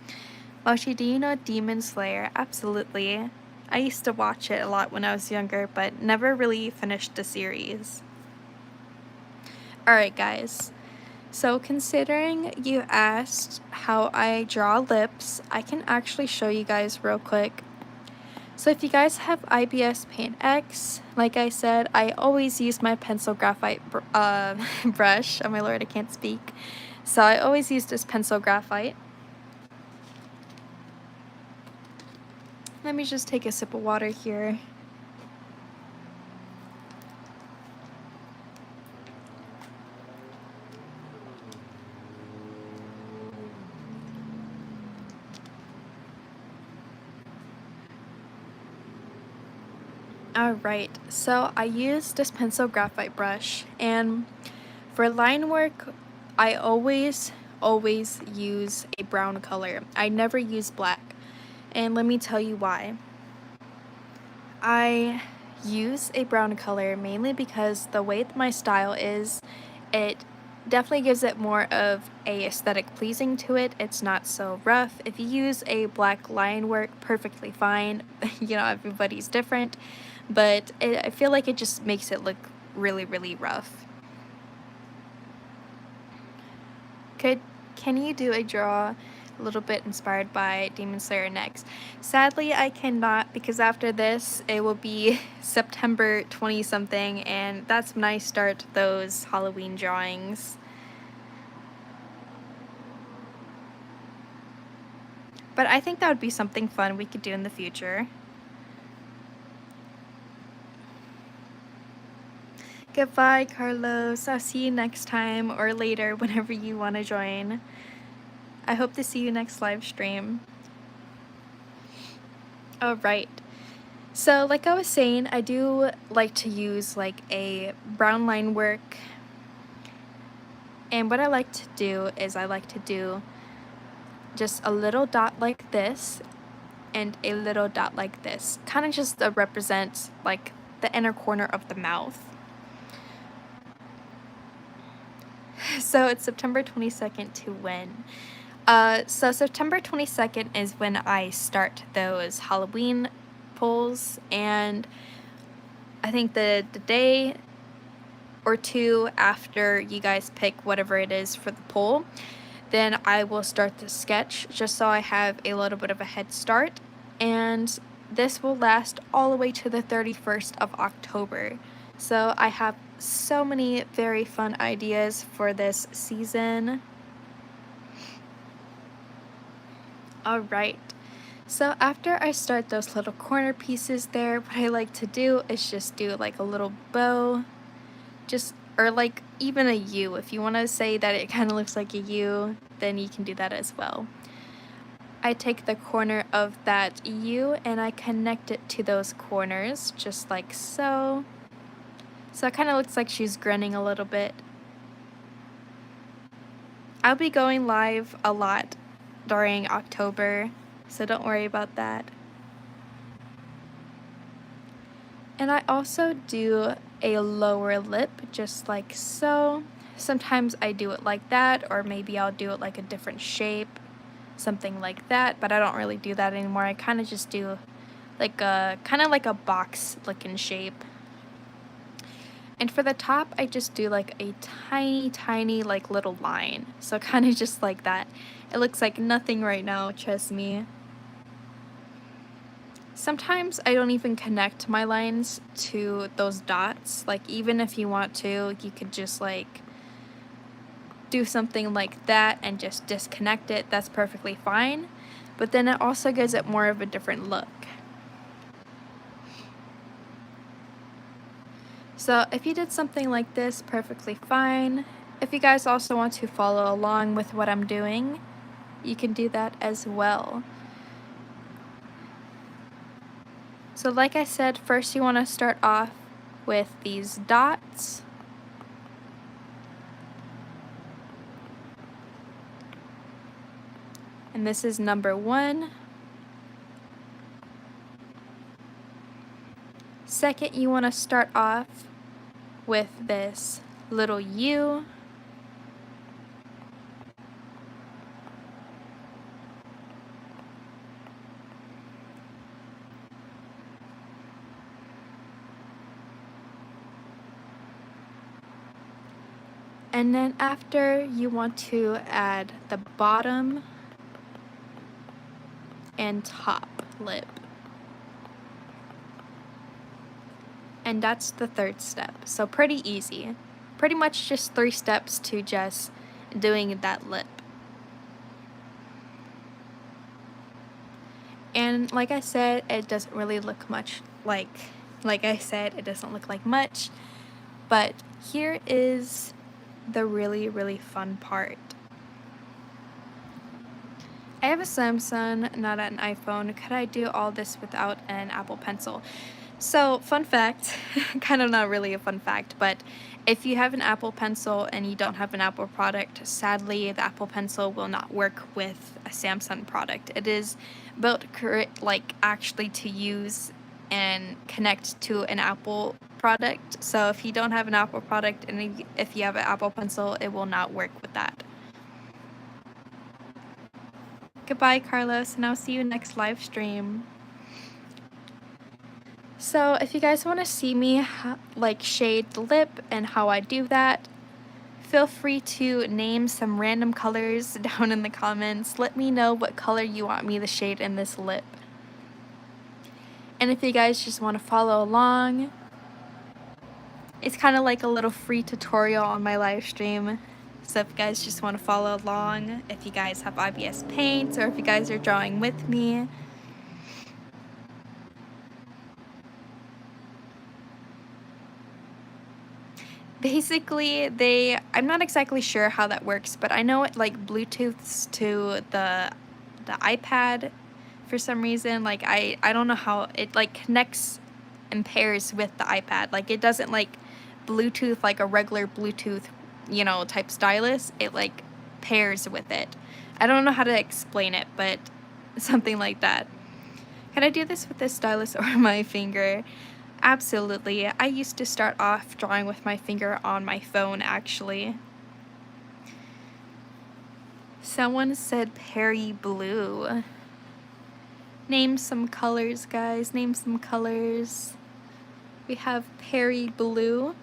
Moshi, do you know Demon Slayer? Absolutely. I used to watch it a lot when I was younger, but never really finished the series. Alright guys, So considering you asked how I draw lips, I can actually show you guys real quick. So if you guys have IBS Paint X, like I said, I always use my pencil graphite brush. Oh my lord, I can't speak. So I always use this pencil graphite. Let me just take a sip of water here. Alright, so I use this pencil graphite brush, and for line work, I always use a brown color. I never use black, and let me tell you why. I use a brown color mainly because the way my style is, it definitely gives it more of a aesthetic pleasing to it. It's not so rough. If you use a black line work, perfectly fine. You know, everybody's different, but I feel like it just makes it look really rough. Can you do a draw a little bit inspired by Demon Slayer next? Sadly, I cannot, because after this, it will be September 20-something, and that's when I start those Halloween drawings. But I think that would be something fun we could do in the future. Goodbye, Carlos. I'll see you next time or later whenever you want to join. I hope to see you next live stream. Alright. So like I was saying, I do like to use like a brown line work. And what I like to do is I like to do just a little dot like this and a little dot like this. Kind of just to represent like the inner corner of the mouth. So it's September 22nd to when? So September 22nd is when I start those Halloween pulls, and I think the day or two after you guys pick whatever it is for the pull, then I will start the sketch just so I have a little bit of a head start, and this will last all the way to the 31st of October. So I have so many very fun ideas for this season. Alright, so after I start those little corner pieces there, what I like to do is just do like a little bow, or like even a U. If you want to say that it kind of looks like a U, then you can do that as well. I take the corner of that U and I connect it to those corners, just like so. So it kind of looks like she's grinning a little bit. I'll be going live a lot during October, so don't worry about that. And I also do a lower lip, just like so. Sometimes I do it like that, or maybe I'll do it like a different shape, something like that, but I don't really do that anymore. I kind of just do like a kind of like a box looking shape. And for the top, I just do like a tiny like little line. So kind of just like that. It looks like nothing right now, trust me. Sometimes I don't even connect my lines to those dots. Like even if you want to, you could just like do something like that and just disconnect it. That's perfectly fine. But then it also gives it more of a different look. So if you did something like this, perfectly fine. If you guys also want to follow along with what I'm doing, you can do that as well. So like I said, first you want to start off with these dots. And this is number 1. Second, you want to start off with this little U. And then after, you want to add the bottom and top lip. And that's the third step. So pretty easy. Pretty much just 3 steps to just doing that lip. And like I said, it doesn't really look much like I said, it doesn't look like much. But here is the really, really fun part. I have a Samsung, not an iPhone. Could I do all this without an Apple Pencil? So, fun fact, kind of not really a fun fact, but if you have an Apple Pencil and you don't have an Apple product, sadly the Apple Pencil will not work with a Samsung product. It is built actually to use and connect to an Apple product. So if you don't have an Apple product and if you have an Apple Pencil, it will not work with that. Goodbye, Carlos, and I'll see you next live stream. So if you guys want to see me shade the lip and how I do that, feel free to name some random colors down in the comments. Let me know what color you want me to shade in this lip. And if you guys just want to follow along, it's kind of like a little free tutorial on my live stream. So if you guys just want to follow along, if you guys have IBS paints or if you guys are drawing with me, basically I'm not exactly sure how that works, but I know it Bluetooths to the iPad for some reason. I don't know how it connects and pairs with the iPad. It doesn't Bluetooth like a regular Bluetooth, type stylus. It pairs with it. I don't know how to explain it, but something like that. Can I do this with this stylus or my finger? Absolutely. I used to start off drawing with my finger on my phone, actually. Someone said Perry Blue. Name some colors, guys. Name some colors. We have Perry Blue.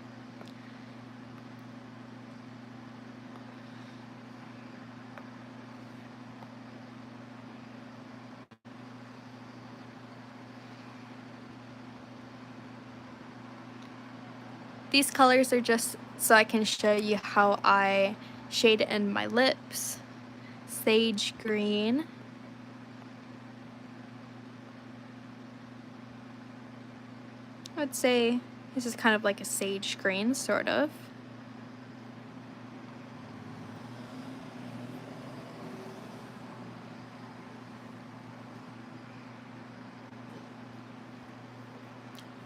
These colors are just so I can show you how I shade in my lips. Sage green. I would say this is kind of like a sage green, sort of.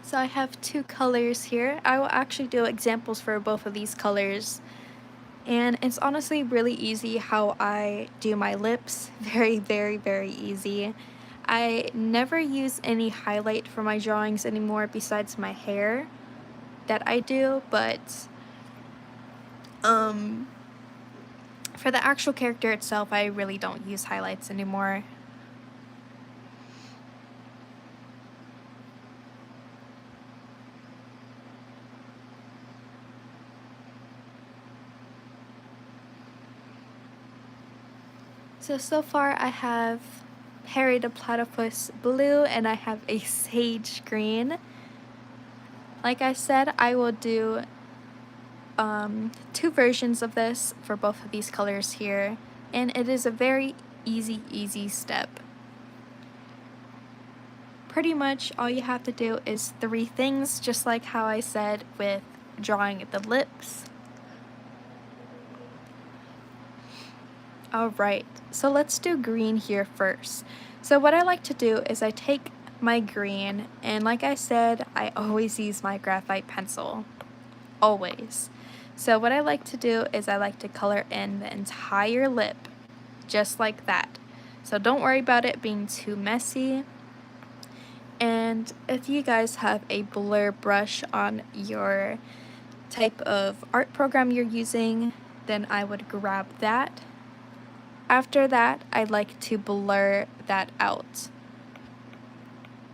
So I have 2 colors here. I will actually do examples for both of these colors. And it's honestly really easy how I do my lips. Very, very, very easy. I never use any highlight for my drawings anymore besides my hair that I do, but for the actual character itself, I really don't use highlights anymore. So far I have Harry the Platypus blue and I have a sage green. Like I said, I will do 2 versions of this for both of these colors here, and it is a very easy step. Pretty much all you have to do is 3 things, just like how I said with drawing the lips. Alright, so let's do green here first. So what I like to do is I take my green, and like I said, I always use my graphite pencil. Always. So what I like to do is I like to color in the entire lip, just like that. So don't worry about it being too messy. And if you guys have a blur brush on your type of art program you're using, then I would grab that. After that, I'd like to blur that out.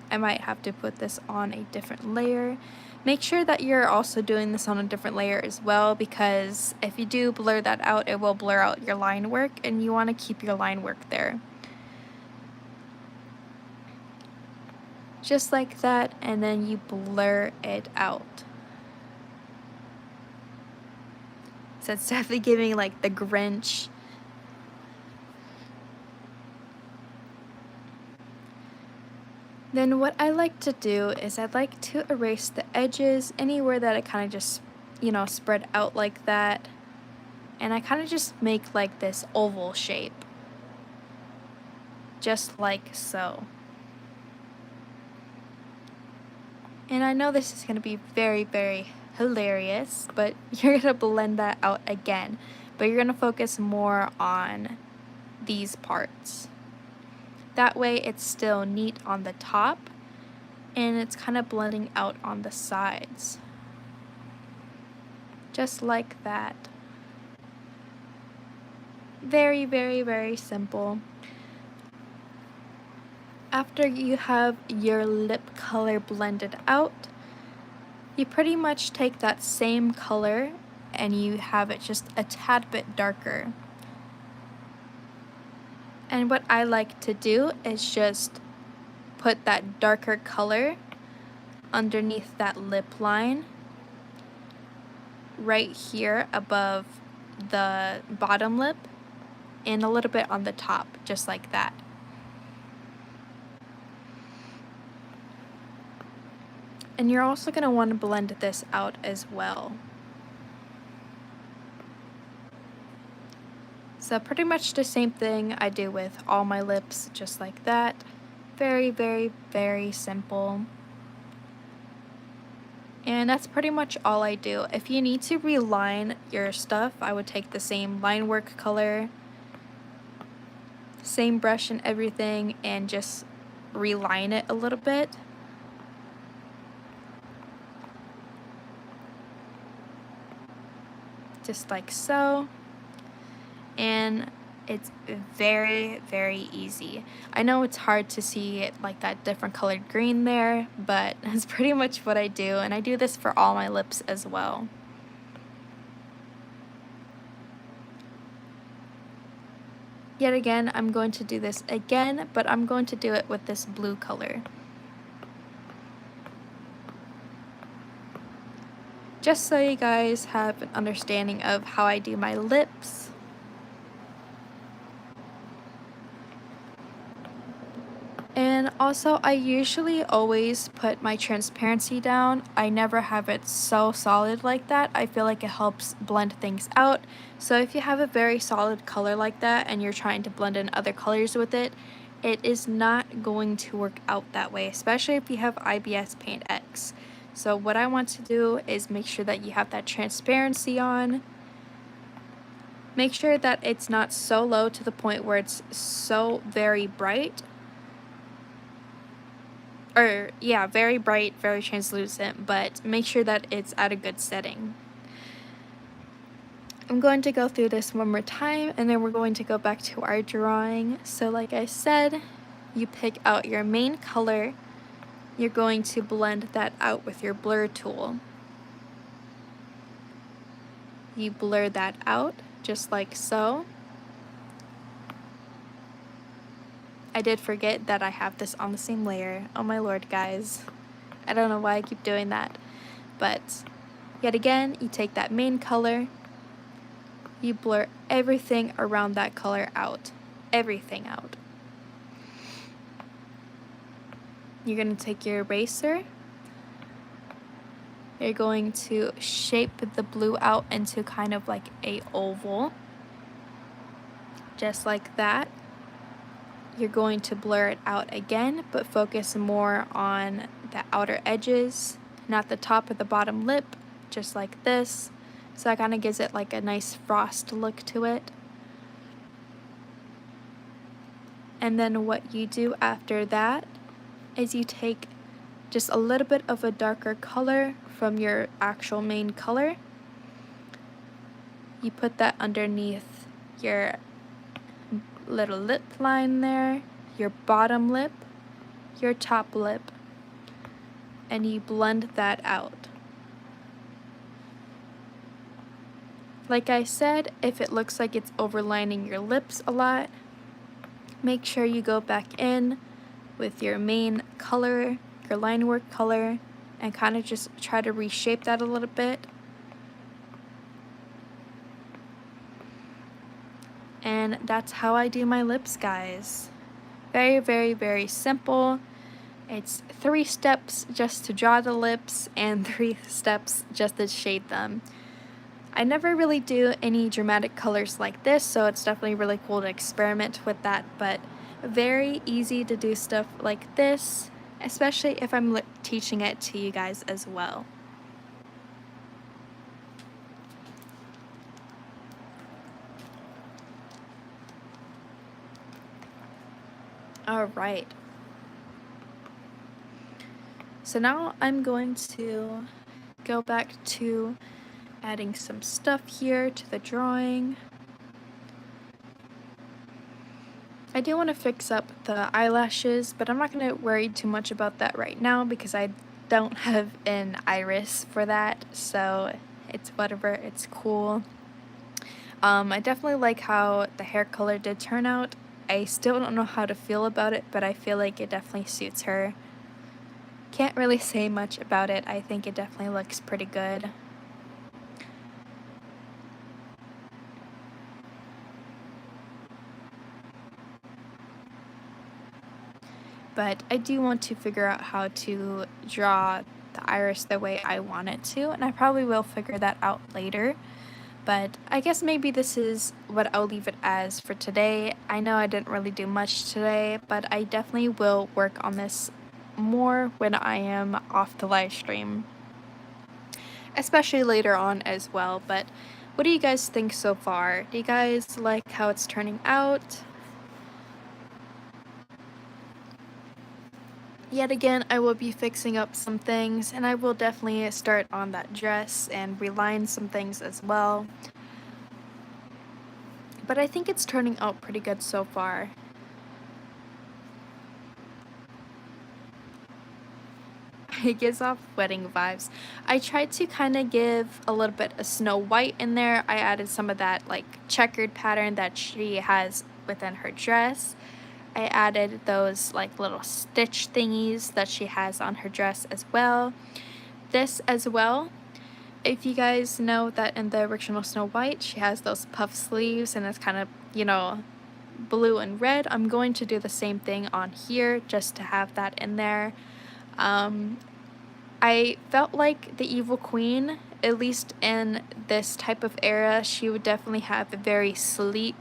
I might have to put this on a different layer, Make sure that you're also doing this on a different layer as well, because if you do blur that out, it will blur out your line work, and you want to keep your line work there. Just like that, and then you blur it out. So it's definitely giving like the Grinch. Then what I like to do is I'd like to erase the edges anywhere that it kind of just, spread out like that. And I kind of just make like this oval shape. Just like so. And I know this is going to be very, very hilarious, but you're going to blend that out again. But you're going to focus more on these parts. That way it's still neat on the top, and it's kind of blending out on the sides. Just like that. Very, very, very simple. After you have your lip color blended out, you pretty much take that same color and you have it just a tad bit darker. And what I like to do is just put that darker color underneath that lip line right here above the bottom lip and a little bit on the top, just like that. And you're also going to want to blend this out as well. So pretty much the same thing I do with all my lips, just like that. Very, very, very simple. And that's pretty much all I do. If you need to reline your stuff, I would take the same line work color, same brush and everything, and just reline it a little bit. Just like so. And it's very, very easy. I know it's hard to see like that different colored green there, but that's pretty much what I do, and I do this for all my lips as well. Yet again, I'm going to do this again, but I'm going to do it with this blue color. Just so you guys have an understanding of how I do my lips. And also, I usually always put my transparency down. I never have it so solid like that. I feel like it helps blend things out. So if you have a very solid color like that and you're trying to blend in other colors with it, it is not going to work out that way, especially if you have IBS Paint X. So what I want to do is make sure that you have that transparency on. Make sure that it's not so low to the point where it's so very bright. Or yeah, very bright, very translucent, but make sure that it's at a good setting. I'm going to go through this one more time, and then we're going to go back to our drawing. So like I said, you pick out your main color. You're going to blend that out with your blur tool. You blur that out just like so. I did forget that I have this on the same layer. Oh my lord, guys. I don't know why I keep doing that. But yet again, you take that main color, you blur everything around that color out. Everything out. You're going to take your eraser. You're going to shape the blue out into kind of like a oval. Just like that. You're going to blur it out again, but focus more on the outer edges, not the top or the bottom lip, just like this. So that kind of gives it like a nice frost look to it. And then what you do after that is you take just a little bit of a darker color from your actual main color. You put that underneath your little lip line there, your bottom lip, your top lip, and you blend that out. Like I said, if it looks like it's overlining your lips a lot, make sure you go back in with your main color, your line work color, and kind of just try to reshape that a little bit. And that's how I do my lips, guys. Very, very, very simple. It's 3 steps just to draw the lips and 3 steps just to shade them. I never really do any dramatic colors like this, so it's definitely really cool to experiment with that, but very easy to do stuff like this, especially if I'm teaching it to you guys as well. Alright. So now I'm going to go back to adding some stuff here to the drawing. I do want to fix up the eyelashes, but I'm not going to worry too much about that right now because I don't have an iris for that, so it's whatever, it's cool. I definitely like how the hair color did turn out. I still don't know how to feel about it, but I feel like it definitely suits her. Can't really say much about it. I think it definitely looks pretty good. But I do want to figure out how to draw the iris the way I want it to, and I probably will figure that out later. But I guess maybe this is what I'll leave it as for today. I know I didn't really do much today, but I definitely will work on this more when I am off the live stream, especially later on as well. But what do you guys think so far? Do you guys like how it's turning out? Yet again, I will be fixing up some things, and I will definitely start on that dress and reline some things as well. But I think it's turning out pretty good so far. It gives off wedding vibes. I tried to kind of give a little bit of Snow White in there. I added some of that like checkered pattern that she has within her dress. I added those like little stitch thingies that she has on her dress as well. This as well. If you guys know that in the original Snow White, she has those puff sleeves and it's kind of, you know, blue and red. I'm going to do the same thing on here just to have that in there. I felt like the Evil Queen, at least in this type of era, she would definitely have a very sleek,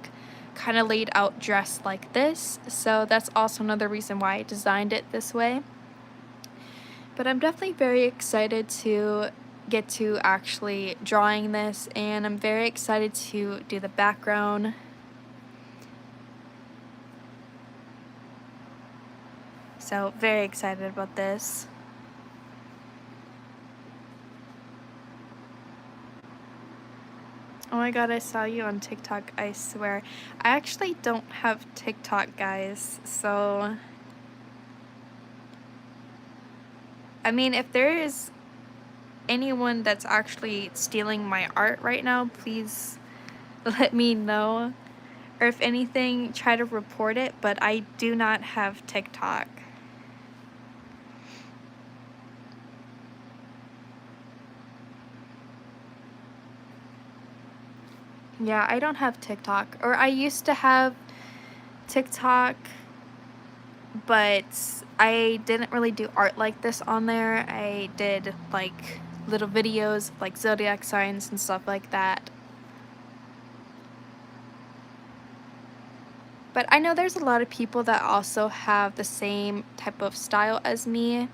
kind of laid out dress like this. So that's also another reason why I designed it this way. But I'm definitely very excited to get to actually drawing this, and I'm very excited to do the background. So very excited about this. Oh my god, I saw you on TikTok, I swear. I actually don't have TikTok, guys, so I mean, if there is anyone that's actually stealing my art right now, please let me know. Or if anything, try to report it, but I do not have TikTok. Yeah, I don't have TikTok. Or I used to have TikTok, but I didn't really do art like this on there. I did like little videos like zodiac signs and stuff like that. But I know there's a lot of people that also have the same type of style as me.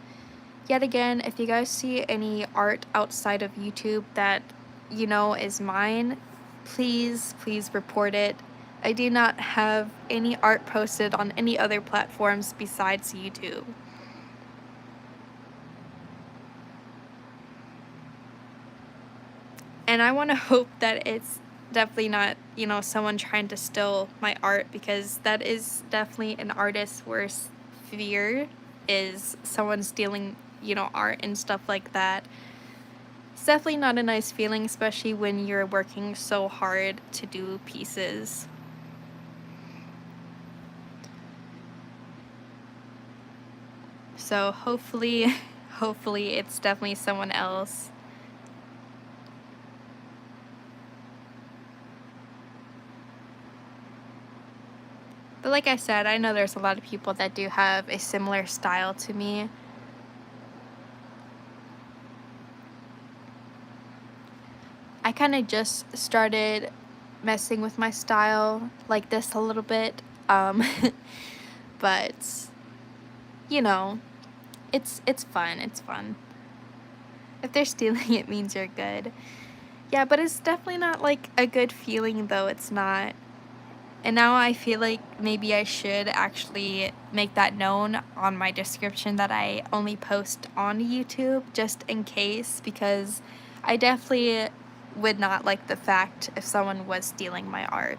Yet again, if you guys see any art outside of YouTube that you know is mine, please report it. I do not have any art posted on any other platforms besides YouTube. And I want to hope that it's definitely not, you know, someone trying to steal my art, because that is definitely an artist's worst fear, is someone stealing, you know, art and stuff like that. It's definitely not a nice feeling, especially when you're working so hard to do pieces. So hopefully, hopefully it's definitely someone else. But like I said, I know there's a lot of people that do have a similar style to me. I kind of just started messing with my style like this a little bit. But you know, it's fun. It's fun. If they're stealing, it means you're good. Yeah, but it's definitely not like a good feeling though. It's not. And now I feel like maybe I should actually make that known on my description that I only post on YouTube just in case, because I definitely would not like the fact if someone was stealing my art.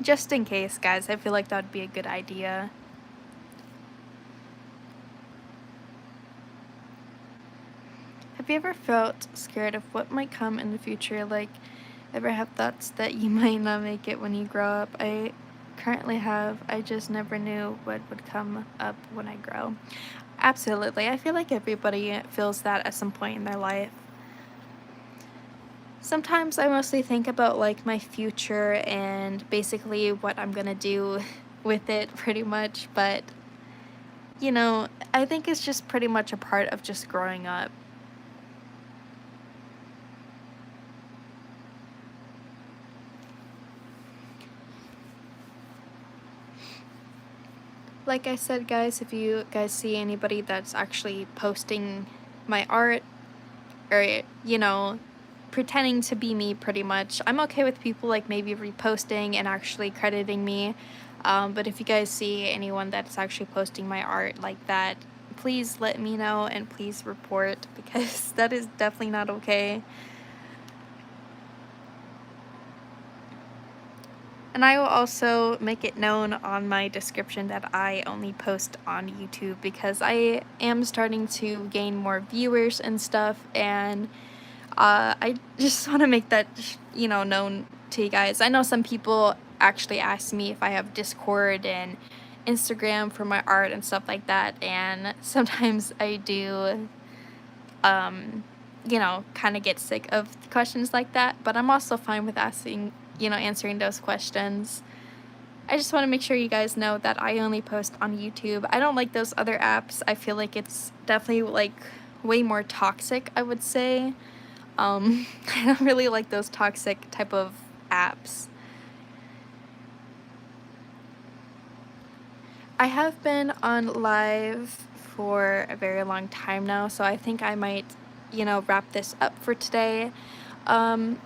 Just in case, guys, I feel like that would be a good idea. Have you ever felt scared of what might come in the future? Like, ever have thoughts that you might not make it when you grow up? I currently have. I just never knew what would come up when I grow. Absolutely. I feel like everybody feels that at some point in their life. Sometimes I mostly think about like my future and basically what I'm gonna do with it pretty much, but you know, I think it's just pretty much a part of just growing up. Like I said, guys, if you guys see anybody that's actually posting my art or, you know, pretending to be me pretty much, I'm okay with people like maybe reposting and actually crediting me. But if you guys see anyone that's actually posting my art like that, please let me know and please report, because that is definitely not okay. And I will also make it known on my description that I only post on YouTube, because I am starting to gain more viewers and stuff, and I just want to make that, you know, known to you guys. I know some people actually ask me if I have Discord and Instagram for my art and stuff like that, and sometimes I do, you know, kind of get sick of questions like that, but I'm also fine with asking, you know, answering those questions. I just want to make sure you guys know that I only post on YouTube. I don't like those other apps. I feel like it's definitely like way more toxic, I would say. I don't really like those toxic type of apps. I have been on live for a very long time now, so I think I might, you know, wrap this up for today. Um,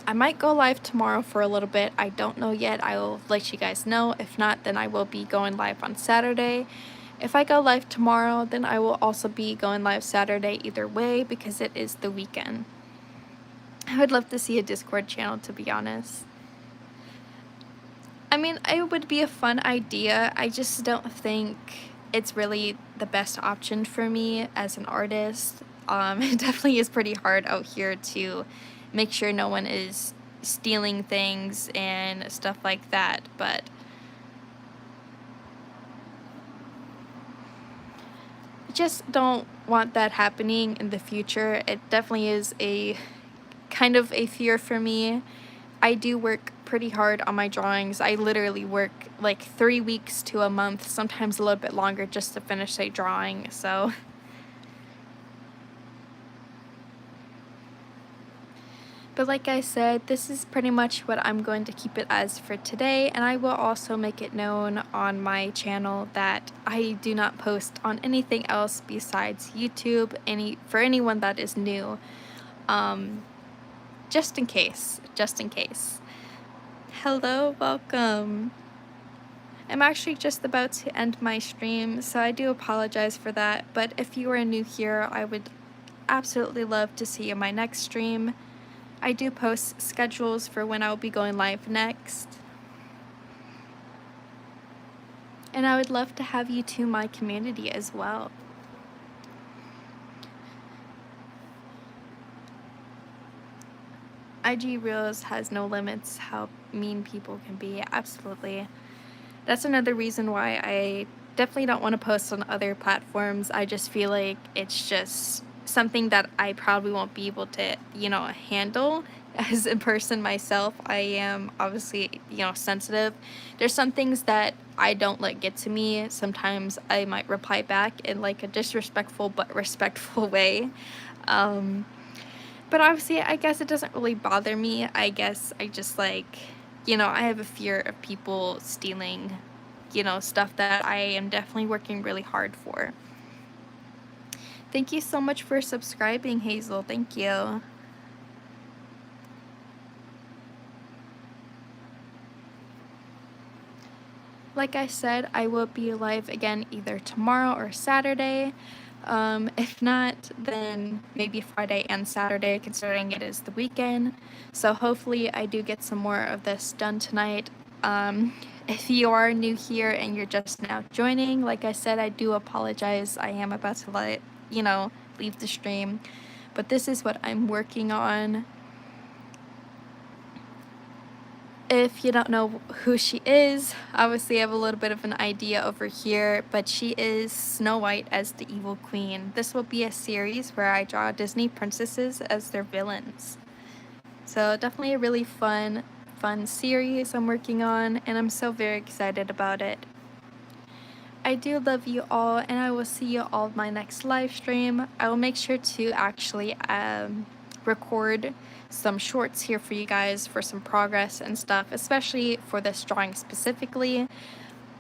I might go live tomorrow for a little bit. I don't know yet. I will let you guys know. If not, then I will be going live on Saturday. If I go live tomorrow, then I will also be going live Saturday either way, because it is the weekend. I would love to see a Discord channel, to be honest. I mean, it would be a fun idea. I just don't think it's really the best option for me as an artist. It definitely is pretty hard out here to make sure no one is stealing things and stuff like that, but I just don't want that happening in the future. It definitely is a kind of a fear for me. I do work pretty hard on my drawings. I literally work like 3 weeks to a month, sometimes a little bit longer, just to finish a drawing, so. But like I said, this is pretty much what I'm going to keep it as for today, and I will also make it known on my channel that I do not post on anything else besides YouTube, for anyone that is new. Just in case, just in case. Hello, welcome. I'm actually just about to end my stream, so I do apologize for that, but if you are new here, I would absolutely love to see you in my next stream. I do post schedules for when I'll be going live next. And I would love to have you to my community as well. IG Reels has no limits how mean people can be. Absolutely. That's another reason why I definitely don't want to post on other platforms. I just feel like it's just something that I probably won't be able to, handle as a person myself. I am obviously, sensitive. There's some things that I don't let get to me. Sometimes I might reply back in like a disrespectful but respectful way. Um, but obviously, I guess it doesn't really bother me. I guess I just like, I have a fear of people stealing, stuff that I am definitely working really hard for. Thank you so much for subscribing, Hazel. Thank you. Like I said, I will be live again either tomorrow or Saturday. If not, then maybe Friday and Saturday, considering it is the weekend. So hopefully I do get some more of this done tonight. If you are new here and you're just now joining, like I said, I do apologize. I am about to leave the stream. But this is what I'm working on. If you don't know who she is, obviously I have a little bit of an idea over here, but she is Snow White as the evil queen. This will be a series where I draw Disney princesses as their villains. So definitely a really fun series I'm working on, and I'm so very excited about it. I do love you all, and I will see you all in my next live stream. I will make sure to actually record some shorts here for you guys for some progress and stuff, especially for this drawing specifically.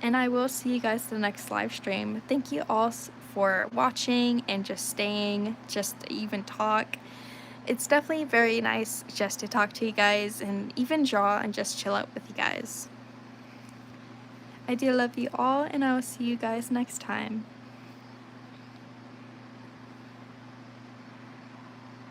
And I will see you guys in the next live stream. Thank you all for watching and just staying, just to even talk. It's definitely very nice just to talk to you guys and even draw and just chill out with you guys. I do love you all, and I will see you guys next time.